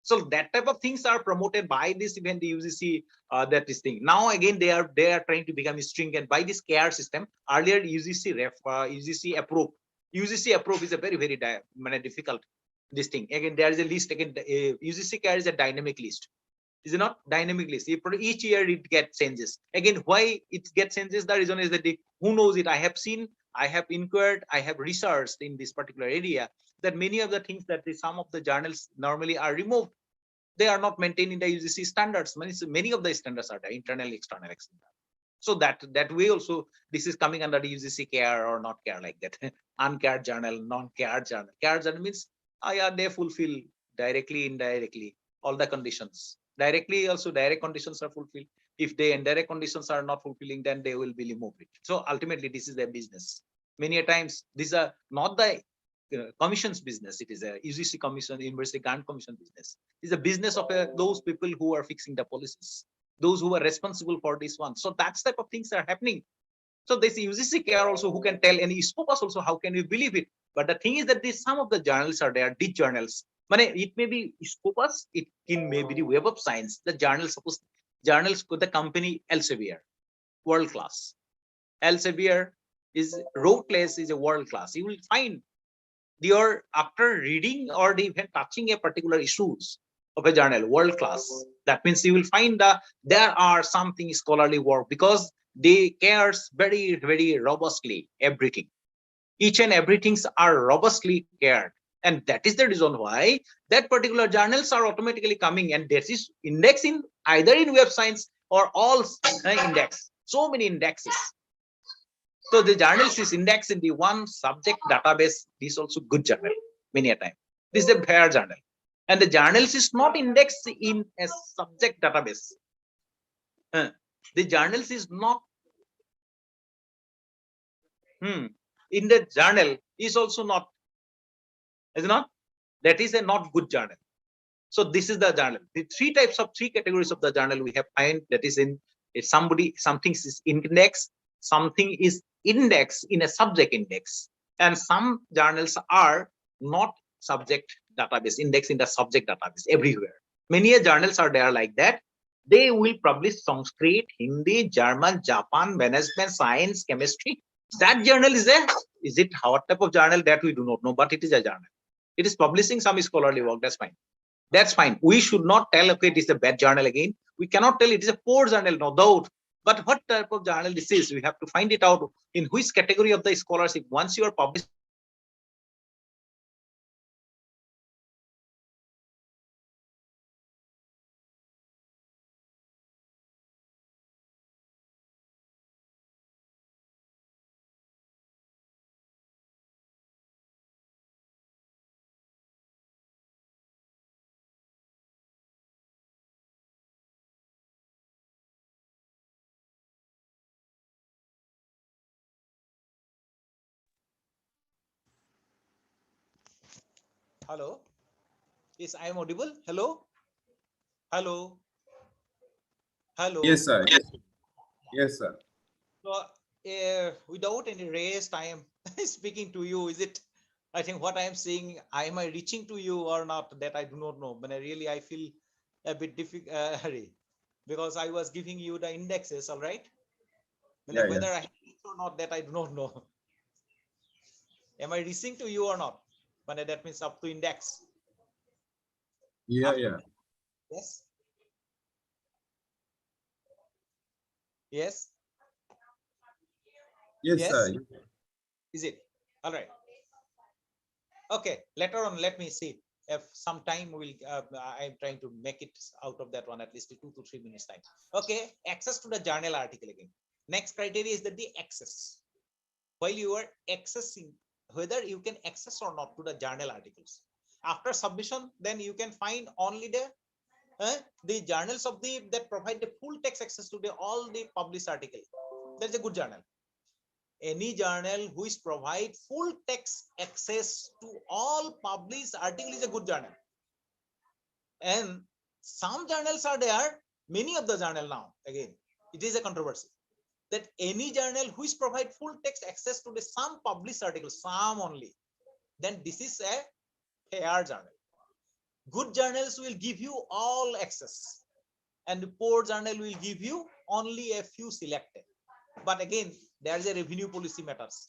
So that type of things are promoted by this event, the UGC, that is thing. Now again, they are trying to become stringent by this care system. Earlier UGC approve. UGC approve is a very difficult this thing. Again, there is a list. Again, UGC care is a dynamic list. Is it not? Dynamic list. Each year it gets changes. Again, why it gets changes? The reason is that who knows it? I have seen, I have inquired, I have researched in this particular area that many of the things that some of the journals normally are removed, they are not maintaining the UGC standards. Many of the standards are there, internal, external, etc. So that way also, this is coming under the UGC care or not care, like that. Uncared journal, non-care journal. Care journal means yeah, they fulfill directly, indirectly all the conditions. Directly also, direct conditions are fulfilled. If the indirect conditions are not fulfilling, then they will be removed. So ultimately, this is their business. Many a times, these are not the commission's business. It is a UGC commission, university grant commission business. It's a business of those people who are fixing the policies, those who are responsible for this one. So that type of things are happening. So this UGC care also, who can tell, any Scopus also, how can we believe it? But the thing is that some of the journals are there, these journals. It may be Scopus, it may be the Web of Science. The journals, suppose journals, the company Elsevier, world class. Elsevier is Routledge is a world class. You will find after reading or even touching a particular issues of a journal, world class. That means you will find that there are something scholarly work, because they cares very robustly everything. Each and everything are robustly cared. And that is the reason why that particular journals are automatically coming, and this is indexing either in Web Science or all index. So many indexes. So the journals is indexed in the one subject database. This is also good journal many a time. This is a fair journal. And the journals is not indexed in a subject database. The journals is not in the journal is also not, is not, that is a not good journal. So this is the journal. The three categories of the journal we have find, that is in, if something is indexed, something is indexed in a subject index, and some journals are not subject database, indexed in the subject database everywhere. Many journals are there like that. They will publish Sanskrit, Hindi, German, Japan, management, science, chemistry. That journal is there. Is it what type of journal? That we do not know, but it is a journal. It is publishing some scholarly work. That's fine. That's fine. We should not tell, okay, it is a bad journal again. We cannot tell it is a poor journal, no doubt. But what type of journal this is, we have to find it out in which category of the scholarship. Once you are published, hello, yes, I am audible. Hello, hello, Yes, hello. sir. Yes, sir. So, without any rest, I am speaking to you. Is it? I think what I am saying, am I reaching to you or not? That I do not know. But I feel a bit difficult because I was giving you the indexes. All right. Yeah, yeah. Whether I reach or not, that I do not know. Am I reaching to you or not? But that means up to index. Yeah, After yeah. that, yes, yes, Yes, yes. sir. Is it? All right. Okay, later on, let me see if some time will. I'm trying to make it out of that one at least 2 to 3 minutes time. Okay, access to the journal article again. Next criteria is that the access. While you are accessing, whether you can access or not to the journal articles. After submission, then you can find only the journals of the that provide the full text access to the all the published article. That's a good journal. Any journal which provide full text access to all published article is a good journal. And some journals are there, many of the journal now, again, it is a controversy that any journal which provide full text access to the some published articles, some only, then this is a fair journal. Good journals will give you all access, and the poor journal will give you only a few selected. But again, there's a revenue policy matters.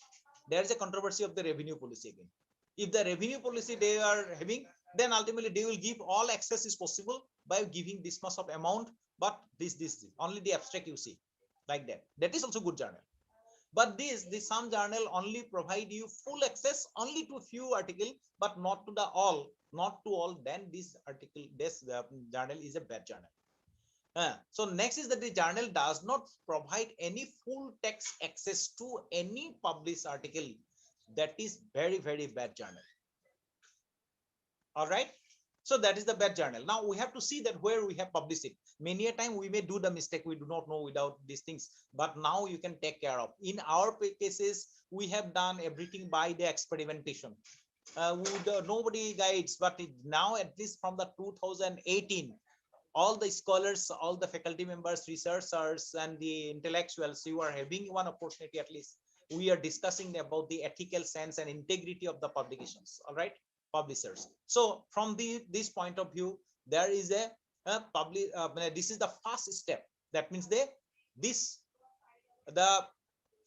There's a controversy of the revenue policy again. If the revenue policy they are having, then ultimately they will give all access is possible by giving this much of amount, but this only the abstract you see like that. That is also good journal. But this some journal only provide you full access only to few article, but not to the all, not to all. Then this article, this journal is a bad journal. So next is that the journal does not provide any full text access to any published article. That is very, very bad journal. All right. So that is the bad journal. Now we have to see that where we have published it. Many a time we may do the mistake. We do not know without these things. But now you can take care of. In our cases, we have done everything by the experimentation. Nobody guides, but now at least from the 2018, all the scholars, all the faculty members, researchers, and the intellectuals, you are having one opportunity at least. We are discussing about the ethical sense and integrity of the publications. All right, publishers. So from this point of view, there is this is the first step. That means the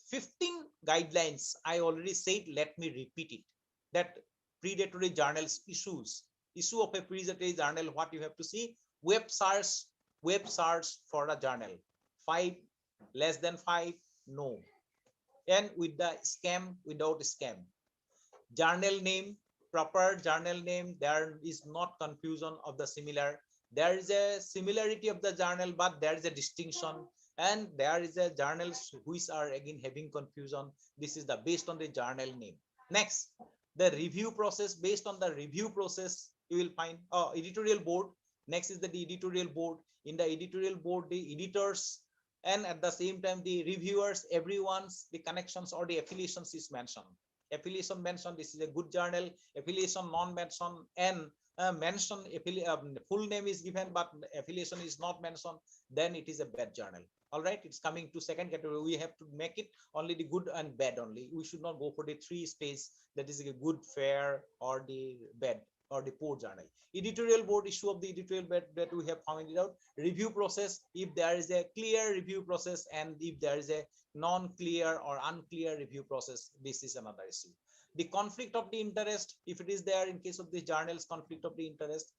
15 guidelines I already said. Let me repeat it. That predatory journals issue of a predatory journal. What you have to see: web search for a journal. 5, less than 5, no. And with the scam, without scam. Journal name, proper journal name. There is not confusion of the similar. There is a similarity of the journal, but there is a distinction. And there is a journals which are again having confusion. This is the based on the journal name. Next, the review process. Based on the review process, you will find editorial board. Next is the editorial board. In the editorial board, the editors and at the same time the reviewers, everyone's the connections or the affiliations is mentioned. Affiliation mentioned, this is a good journal. Affiliation non-mentioned, and mention full name is given but affiliation is not mentioned, then it is a bad journal. All right, it's coming to second category. We have to make it only the good and bad only. We should not go for the 3 stage, that is a good, fair, or the bad or the poor journal. Editorial board, issue of the editorial board that we have found it out. Review process, if there is a clear review process and if there is a non-clear or unclear review process, this is another issue. The conflict of the interest, if it is there in case of the journals, conflict of the interest,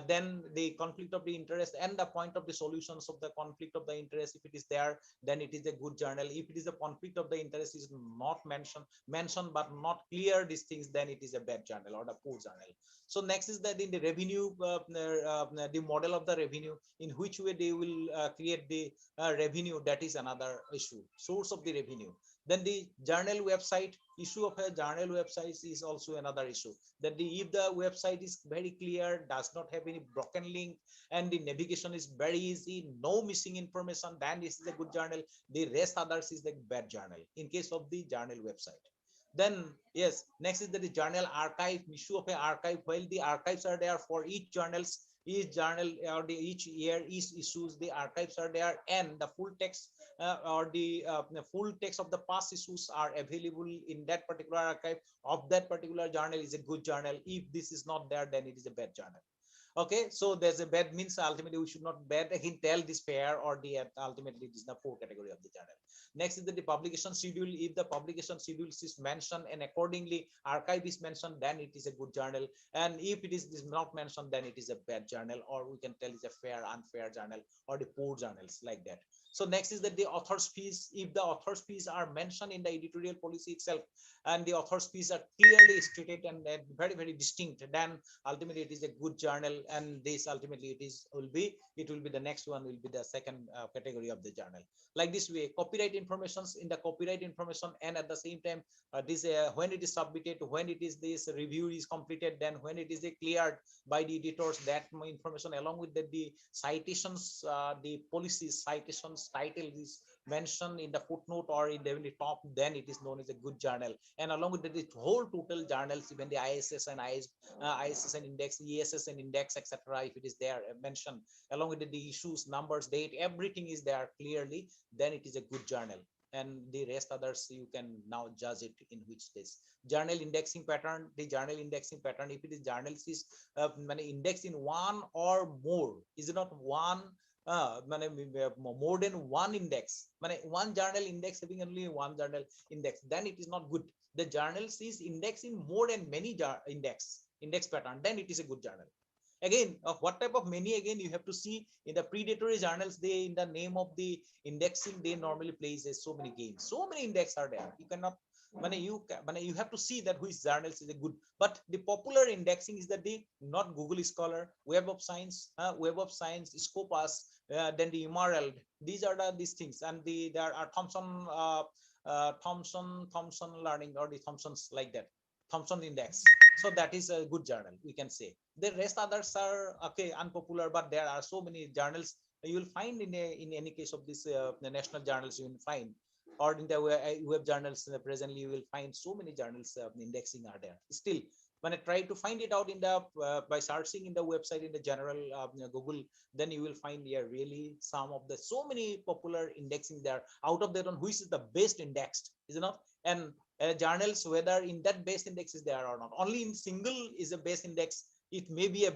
then the conflict of the interest and the point of the solutions of the conflict of the interest, if it is there, then it is a good journal. If it is a conflict of the interest is not mentioned but not clear these things, then it is a bad journal or the poor journal. So next is that in the revenue, the model of the revenue, in which way they will create the revenue, that is another issue. Source of the revenue. Then the journal website, issue of a journal website is also another issue. That if the website is very clear, does not have any broken link, and the navigation is very easy, no missing information, then this is a good journal. The rest others is the bad journal in case of the journal website. Then yes, next is the journal archive, issue of a archive. While the archives are there for each journals, each journal or each year, each issues, the archives are there, and the full text or the full text of the past issues are available in that particular archive of that particular journal, is a good journal. If this is not there, then it is a bad journal. Okay, so there's a bad means ultimately we should not bad again tell this fair or the ultimately it is the poor category of the journal. Next is the publication schedule. If the publication schedule is mentioned and accordingly archive is mentioned, then it is a good journal. And if it is not mentioned, then it is a bad journal, or we can tell it's a fair, unfair journal, or the poor journals, like that. So next is that the author's fees. If the author's fees are mentioned in the editorial policy itself, and the author's fees are clearly stated and very, very distinct, then ultimately it is a good journal. And this ultimately it will be the next one, will be the second category of the journal. Like this way, copyright informations, in the copyright information, and at the same time this when it is submitted, when it is this review is completed, then when it is cleared by the editors, that information along with the citations, the policies citations title is mentioned in the footnote or in the top, then it is known as a good journal. And along with the whole total journals, even the ISS and ISSN index, ESSN index, etc., if it is there mentioned along with the issues, numbers, date, everything is there clearly, then it is a good journal. And the rest others you can now judge it in which this journal indexing pattern. The journal indexing pattern, if it is journals is indexed in one or more, is it not one more than one index, one journal index having only one journal index, then it is not good. The journals is indexed in more than many index pattern, then it is a good journal. Again, what type of many, again you have to see in the predatory journals, they in the name of the indexing they normally plays so many games, so many index are there, you cannot you have to see that which journals is a good. But the popular indexing is that the not Google Scholar, Web of Science, Scopus, then the Emerald, these are these things. And there are Thomson Learning, or the Thomson's, like that, Thomson Index. So that is a good journal, we can say. The rest others are okay, unpopular, but there are so many journals you will find in any case of this the national journals, you will find, or in the web journals presently you will find so many journals indexing are there still. When I try to find it out in the by searching in the website in the general Google, then you will find really some of the so many popular indexing there. Out of that one, which is the best indexed, is it not? And journals, whether in that best index is there or not, only in single is a best index, it may be a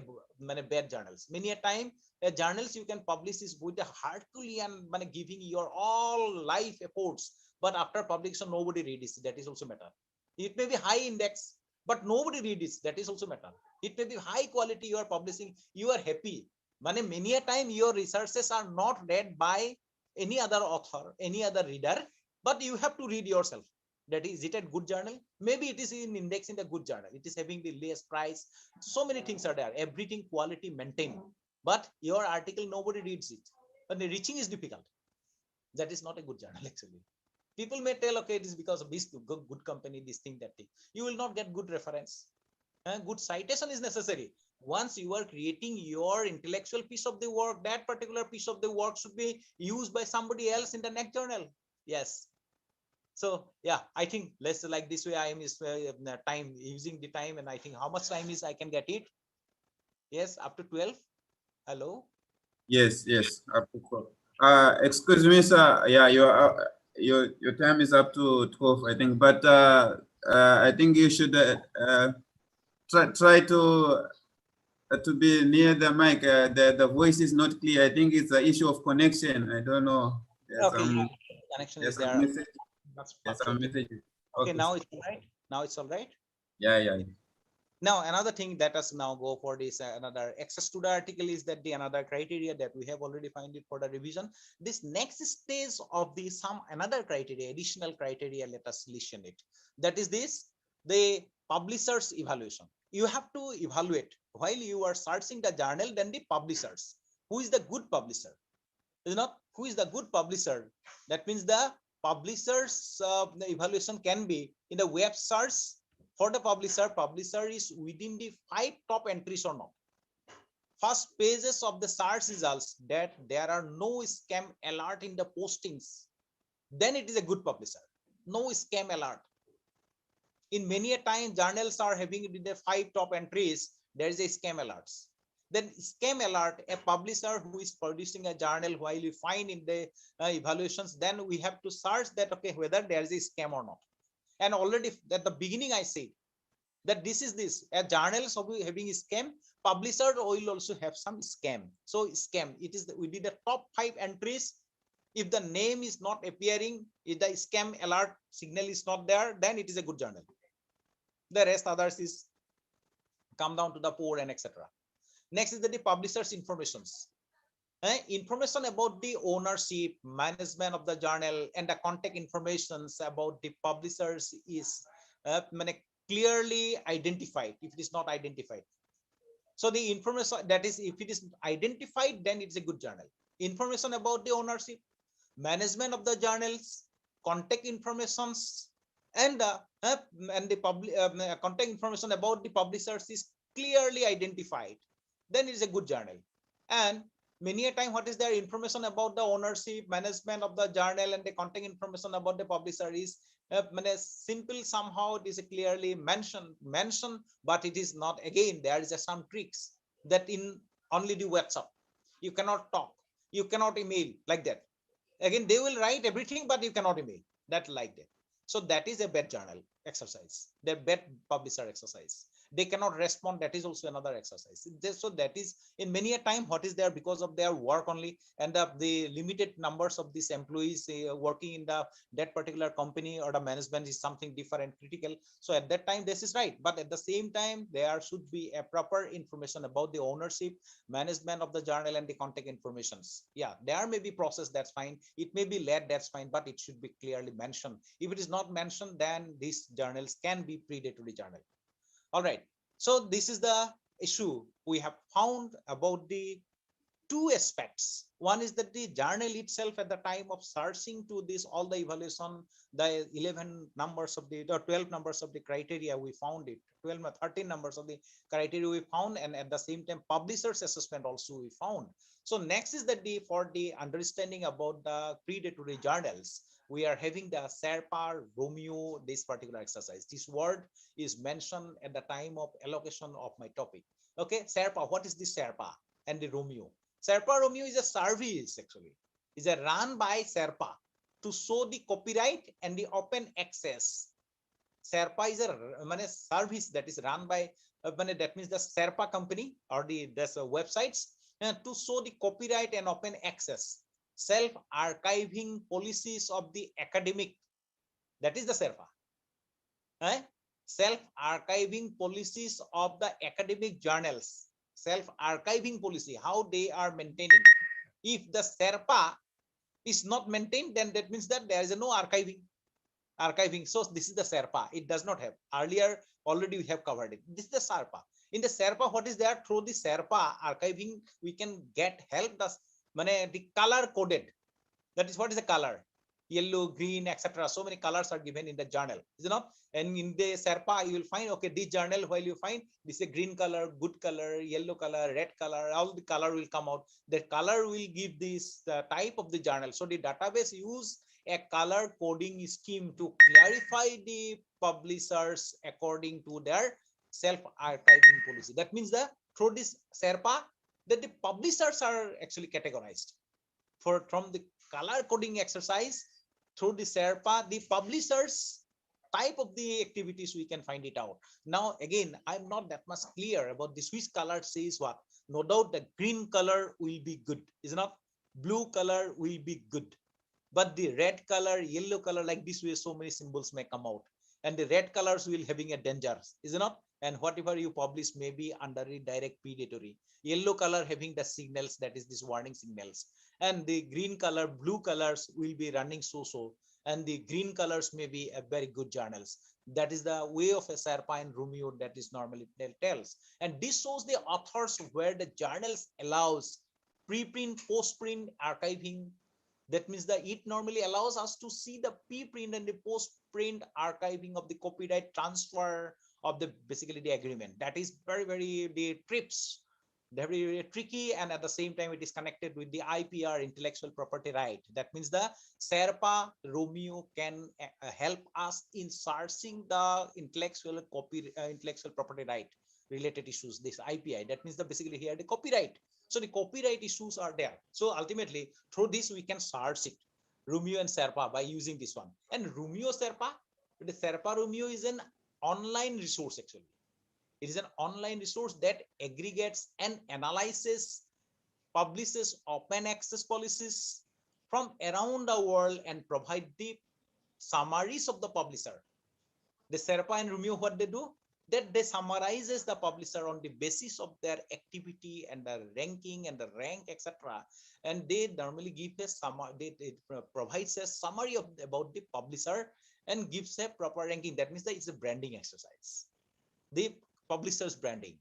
bad journals. Many a time journals you can publish is with the Herculean giving your all life efforts, but after publication nobody reads it, that is also matter. It may be high index, but nobody reads it, that is also matter. It may be high quality, you are publishing, you are happy. Many a time your researches are not read by any other author, any other reader, but you have to read yourself. That is it a good journal? Maybe it is in index in the good journal, it is having the lowest price, so many things are there, everything quality maintained, but your article nobody reads it, but the reaching is difficult. That is not a good journal actually. People may tell, okay, it is because of this good company, this thing, that thing. You will not get good reference. Good citation is necessary. Once you are creating your intellectual piece of the work, that particular piece of the work should be used by somebody else in the next journal. Yes. So yeah, I think let's like this way. I am time using the time, and I think how much time is I can get it. Yes, up to 12. Hello. Yes, up to 12. Excuse me, sir. Yeah, your time is up to 12, I think. But I think you should try to be near the mic. The voice is not clear. I think it's an issue of connection. I don't know. Okay, connection is there. That's some message. Okay, now it's all right. Now it's all right. Yeah. Now, another thing, that us now go for this another access to the article is that the another criteria that we have already find it for the revision. This next stage of the some another criteria, additional criteria, let us listen it. That is this, the publisher's evaluation. You have to evaluate while you are searching the journal, then the publishers. Who is the good publisher? Is not who is the good publisher. That means the publishers the evaluation can be in the web search. For the publisher is within the 5 top entries or not. First pages of the search results, that there are no scam alert in the postings, then it is a good publisher. No scam alert. In many a time journals are having in the 5 top entries, there is a scam alerts. Then scam alert, a publisher who is producing a journal, while you find in the evaluations, then we have to search that, okay, whether there is a scam or not. And already at the beginning I said that this is this, a journals having scam, publisher will also have some scam. So scam, it is we did the top 5 entries. If the name is not appearing, if the scam alert signal is not there, then it is a good journal. The rest others is come down to the poor and etc. Next is the publisher's informations. Information about the ownership, management of the journal, and the contact informations about the publishers is clearly identified. If it is not identified, so the information, that is, if it is identified, then it's a good journal. Information about the ownership, management of the journals, contact informations, and the contact information about the publishers is clearly identified, then it is a good journal. And many a time, what is their information about the ownership, management of the journal, and the contact information about the publisher is simple, somehow it is clearly mentioned, but it is not. Again, there is some tricks that in only the WhatsApp you cannot talk, you cannot email like that. Again, they will write everything, but you cannot email that like that. So that is a bad journal exercise, the bad publisher exercise. They cannot respond, that is also another exercise. So that is in many a time what is there, because of their work only, and the limited numbers of these employees working in that particular company, or the management is something different critical. So at that time this is right, but at the same time there should be a proper information about the ownership, management of the journal, and the contact informations. Yeah, there may be process, that's fine, it may be led, that's fine, but it should be clearly mentioned. If it is not mentioned, then these journals can be predatory journal. All right, so this is the issue we have found about the 2 aspects. One is that the journal itself, at the time of searching to this all the evaluation, the 11 numbers of the 12 numbers of the criteria, we found it 12 or 13 numbers of the criteria we found, and at the same time publishers assessment also we found. So next is that for the understanding about the predatory journals, we are having the Sherpa Romeo, this particular exercise. This word is mentioned at the time of allocation of my topic. Okay, Sherpa, what is this Sherpa and the Romeo? Sherpa Romeo is a service, actually. Is a run by Sherpa to show the copyright and the open access. Sherpa is a service that is run by that means the Sherpa company or the websites to show the copyright and open access, self-archiving policies of the academic. That is the Sherpa. Self-archiving policies of the academic journals. Self-archiving policy, how they are maintaining. If the Sherpa is not maintained, then that means that there is no archiving. So this is the Sherpa. It does not have. Earlier already we have covered it. This is the Sherpa. In the Sherpa, what is there? Through the Sherpa archiving, we can get help the color coded. That is, what is the color? Yellow, green, etc. So many colors are given in the journal, is it not? And in the Sherpa, you will find, okay, this journal, while you find this is a green color, good color, yellow color, red color, all the color will come out. The color will give this type of the journal. So the database use a color coding scheme to clarify the publishers according to their self-archiving policy. That means that through this Sherpa, that the publishers are actually categorized from the color coding exercise. Through the Sherpa, the publishers type of the activities we can find it out. Now again, I'm not that much clear about this, which color says what. No doubt the green color will be good, is not? Blue color will be good, but the red color, yellow color, like this way so many symbols may come out. and the red colors will having a danger, is it not? And whatever you publish may be under a direct predatory. Yellow color having the signals, that is this warning signals, and the green color, blue colors will be running so, and the green colors may be a very good journals. That is the way of a Sherpa and Romeo that is normally tells. And this shows the authors where the journals allows preprint, postprint, archiving. That means that it normally allows us to see the preprint and the postprint archiving of the copyright transfer of the basically the agreement. That is very the trips very tricky, and at the same time it is connected with the IPR, intellectual property right. That means the Sherpa Romeo can help us in searching the intellectual property right related issues, this IPI. That means the basically here the copyright. So the copyright issues are there. So ultimately through this we can search it, Romeo and Sherpa, by using this one. And Romeo Sherpa, the Sherpa Romeo is an online resource actually. It is an online resource that aggregates and analyzes, publishes open access policies from around the world and provide the summaries of the publisher. The Sherpa and Romeo, what they do, that they summarizes the publisher on the basis of their activity and the ranking and the rank, etc. And they normally give a summary, they provides a summary of about the publisher and gives a proper ranking. That means that it's a branding exercise. The publisher's branding,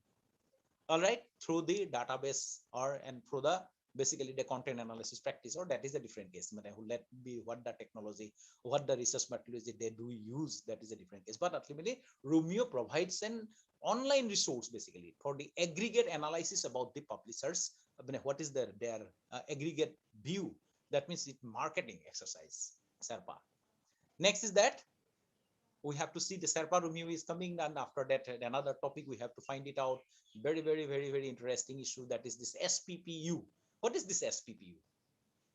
all right, through the database or and through the basically the content analysis practice, or that is a different case. Let be what the technology, what the research methodology they do use, that is a different case. But ultimately Romeo provides an online resource basically for the aggregate analysis about the publishers, what is their aggregate view. That means it marketing exercise, Sherpa. Next is that we have to see the Sherpa Romeo is coming, and after that another topic we have to find it out. Very interesting issue, that is this SPPU. What is this SPPU?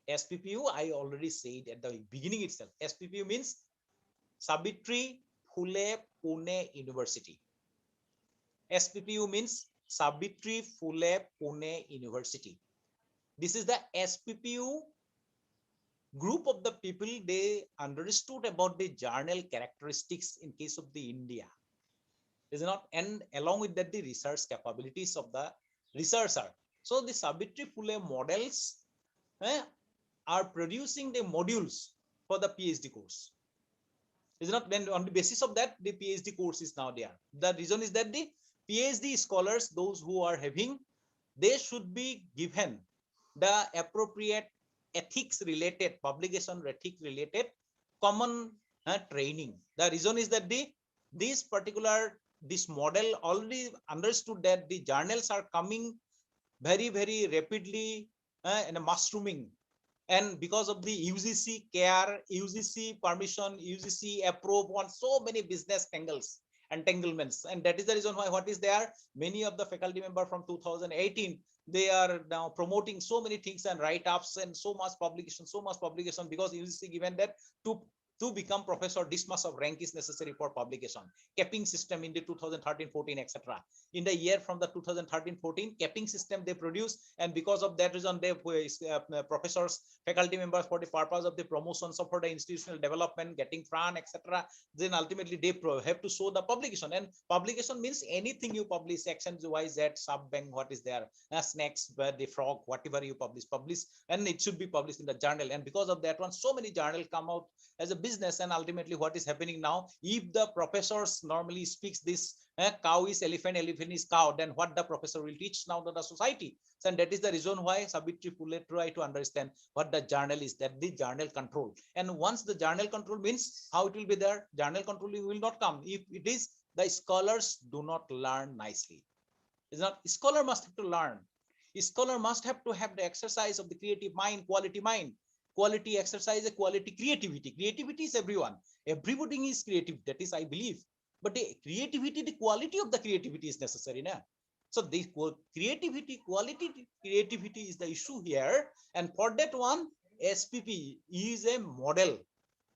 SPPU, I already said at the beginning itself. SPPU means Savitri Phule Pune University. SPPU means Savitri Phule Pune University. This is the SPPU group of the people. They understood about the journal characteristics in case of the India, is not, and along with that the research capabilities of the researcher. So the Savitri Phule models are producing the modules for the PhD course, is not, when on the basis of that the PhD course is now there. The reason is that the PhD scholars, those who are having, they should be given the appropriate ethics related, publication ethics related common training. The reason is that this model already understood that the journals are coming very rapidly and mushrooming, and because of the UGC care, UGC permission, UGC approve on so many business entanglements, and that is the reason why what is there, many of the faculty member from 2018, they are now promoting so many things and write-ups and so much publication, because UGC given that to become professor, this much of rank is necessary for publication. Capping system in the 2013-14, etc. In the year from the 2013-14, capping system they produce, and because of that reason, they professors, faculty members, for the purpose of the promotions of for the institutional development, getting fund, etc. Then ultimately they have to show the publication, and publication means anything you publish, sections Y, Z, sub bank, what is there, snacks, the frog, whatever you publish, and it should be published in the journal. And because of that one, so many journals come out as a business. And ultimately what is happening now, if the professors normally speaks this cow is elephant, elephant is cow, then what the professor will teach now to the society. So, and that is the reason why Savitri Phule try to understand what the journal is, that the journal control. And once the journal control means, how it will be there, journal control will not come if it is the scholars do not learn nicely. It's not, scholar must have to learn. Scholar must have to have the exercise of the creative mind, quality exercise, quality creativity. Creativity is everyone. Everybody is creative. That is, I believe. But the creativity, the quality of the creativity is necessary. Na? So the creativity, quality creativity is the issue here. And for that one, SPP is a model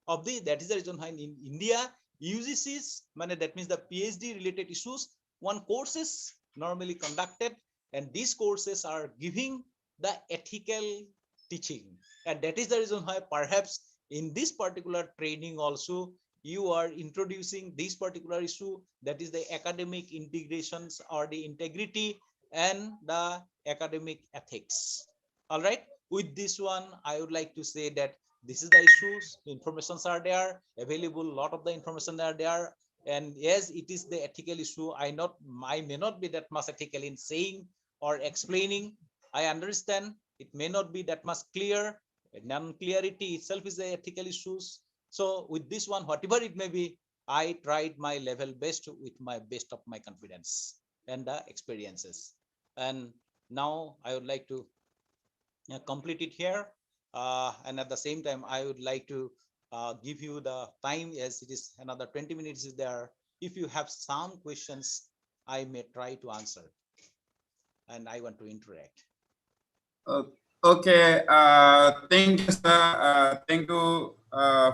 of the, that is the reason why in India, UGCs, that means the PhD related issues, one courses normally conducted, and these courses are giving the ethical teaching. And that is the reason why perhaps in this particular training also you are introducing this particular issue, that is the academic integrations or the integrity and the academic ethics. All right, with this one I would like to say that this is the issues, informations are there available, lot of the information are there, and yes, it is the ethical issue. I may not be that much ethical in saying or explaining. I understand it may not be that much clear. Non-clarity itself is the ethical issues. So with this one, whatever it may be, I tried my level best with my best of my confidence and the experiences. And now I would like to complete it here. And at the same time, I would like to give you the time, as it is another 20 minutes is there. If you have some questions, I may try to answer. And I want to interact. Okay, thank you, sir. Thank you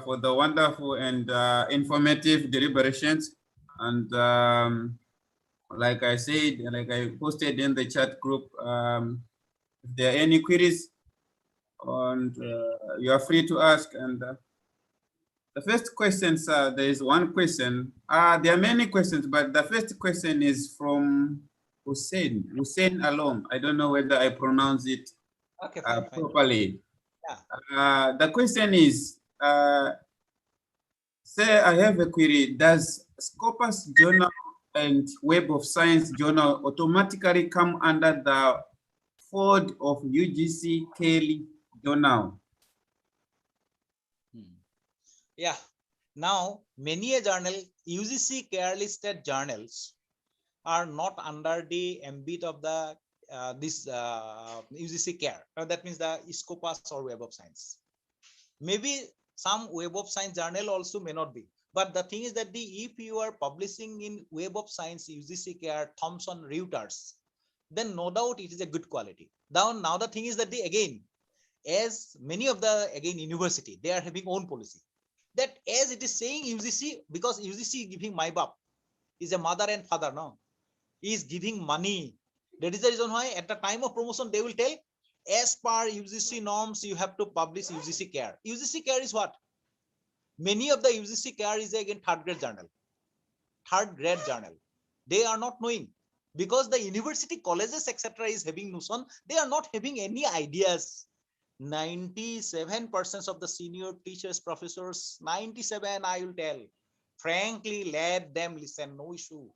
for the wonderful and informative deliberations. And like I said, like I posted in the chat group, if there are any queries, and you are free to ask. And the first question, sir, there is one question. There are many questions, but the first question is from Hussein Alom. I don't know whether I pronounce it Okay, fine, properly. Yeah. The question is, say I have a query, does Scopus Journal and Web of Science Journal automatically come under the fold of UGC Kelly Journal? Yeah. Now, many a journal, UGC care listed journals are not under the ambit of the UGC care. That means the Scopus or Web of Science. Maybe some Web of Science journal also may not be. But the thing is that if you are publishing in Web of Science, UGC care, Thomson, Reuters, then no doubt it is a good quality. Now the thing is that again, as many of the university, they are having own policy. That as it is saying UGC, because UGC giving my bab is a mother and father, no, is giving money. That is the reason why at the time of promotion they will tell, as per UGC norms you have to publish UGC care. UGC care is what? Many of the UGC care is again third grade journal. They are not knowing, because the university colleges etc is having notion, they are not having any ideas. 97% of the senior teachers, professors, 97, I will tell, frankly, let them listen, no issue.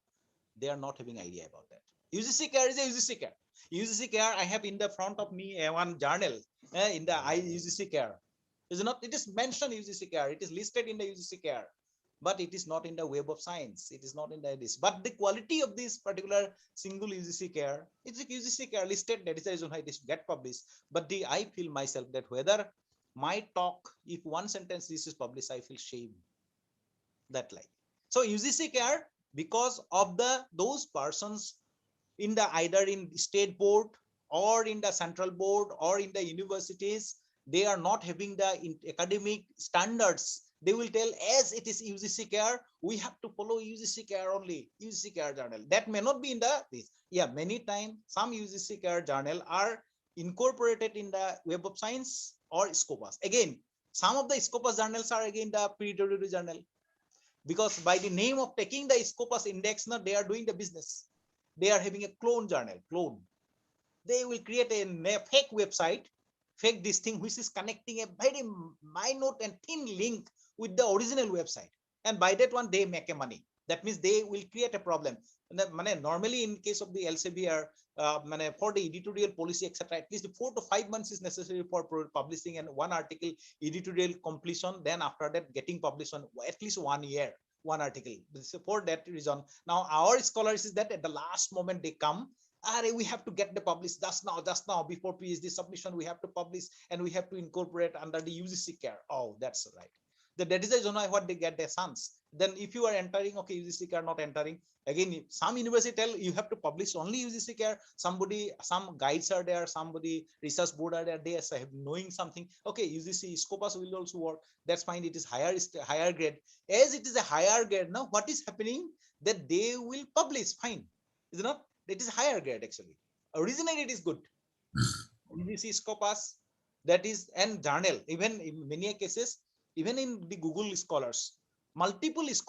They are not having idea about that. UGC care is a UGC care. UGC care, I have in the front of me one journal in the UGC care. Is not, it is mentioned UGC care, it is listed in the UGC care, but it is not in the Web of Science. It is not in this. But the quality of this particular single UGC care, it's a UGC care listed. That is the reason why this get published. But I feel myself that whether my talk, if one sentence this is published, I feel shame. That like. So UGC care, because of those persons in the either in state board or in the central board or in the universities, they are not having the academic standards. They will tell, as it is UGC care, we have to follow UGC care only, UGC care journal. That may not be in this. Yeah, many times some UGC care journal are incorporated in the Web of Science or Scopus. Again, some of the Scopus journals are again the peer-reviewed journal, because by the name of taking the Scopus index, now they are doing the business. They are having a clone journal, clone. They will create a fake website, fake this thing, which is connecting a very minute and thin link with the original website. And by that one, they make a money. That means they will create a problem. Normally, in case of the Elsevier, for the editorial policy, etc., at least 4 to 5 months is necessary for publishing and one article editorial completion. Then after that, getting published on at least 1 year, one article. For that reason, now our scholars is that at the last moment they come, we have to get the publish just now before PhD submission, we have to publish and we have to incorporate under the UGC care. Oh, that's right. That is the reason why what they get their sons. Then if you are entering, okay, UGC care not entering, again, some university tell you have to publish only UGC care. Some guides are there, somebody research board are there, they have knowing something. Okay, UGC Scopus will also work. That's fine. It is higher grade. As it is a higher grade, now what is happening? That they will publish, fine. Is it not? It is higher grade actually. Originally it is good. UGC Scopus, that is, and journal, even in many cases, even in the Google scholars, multiple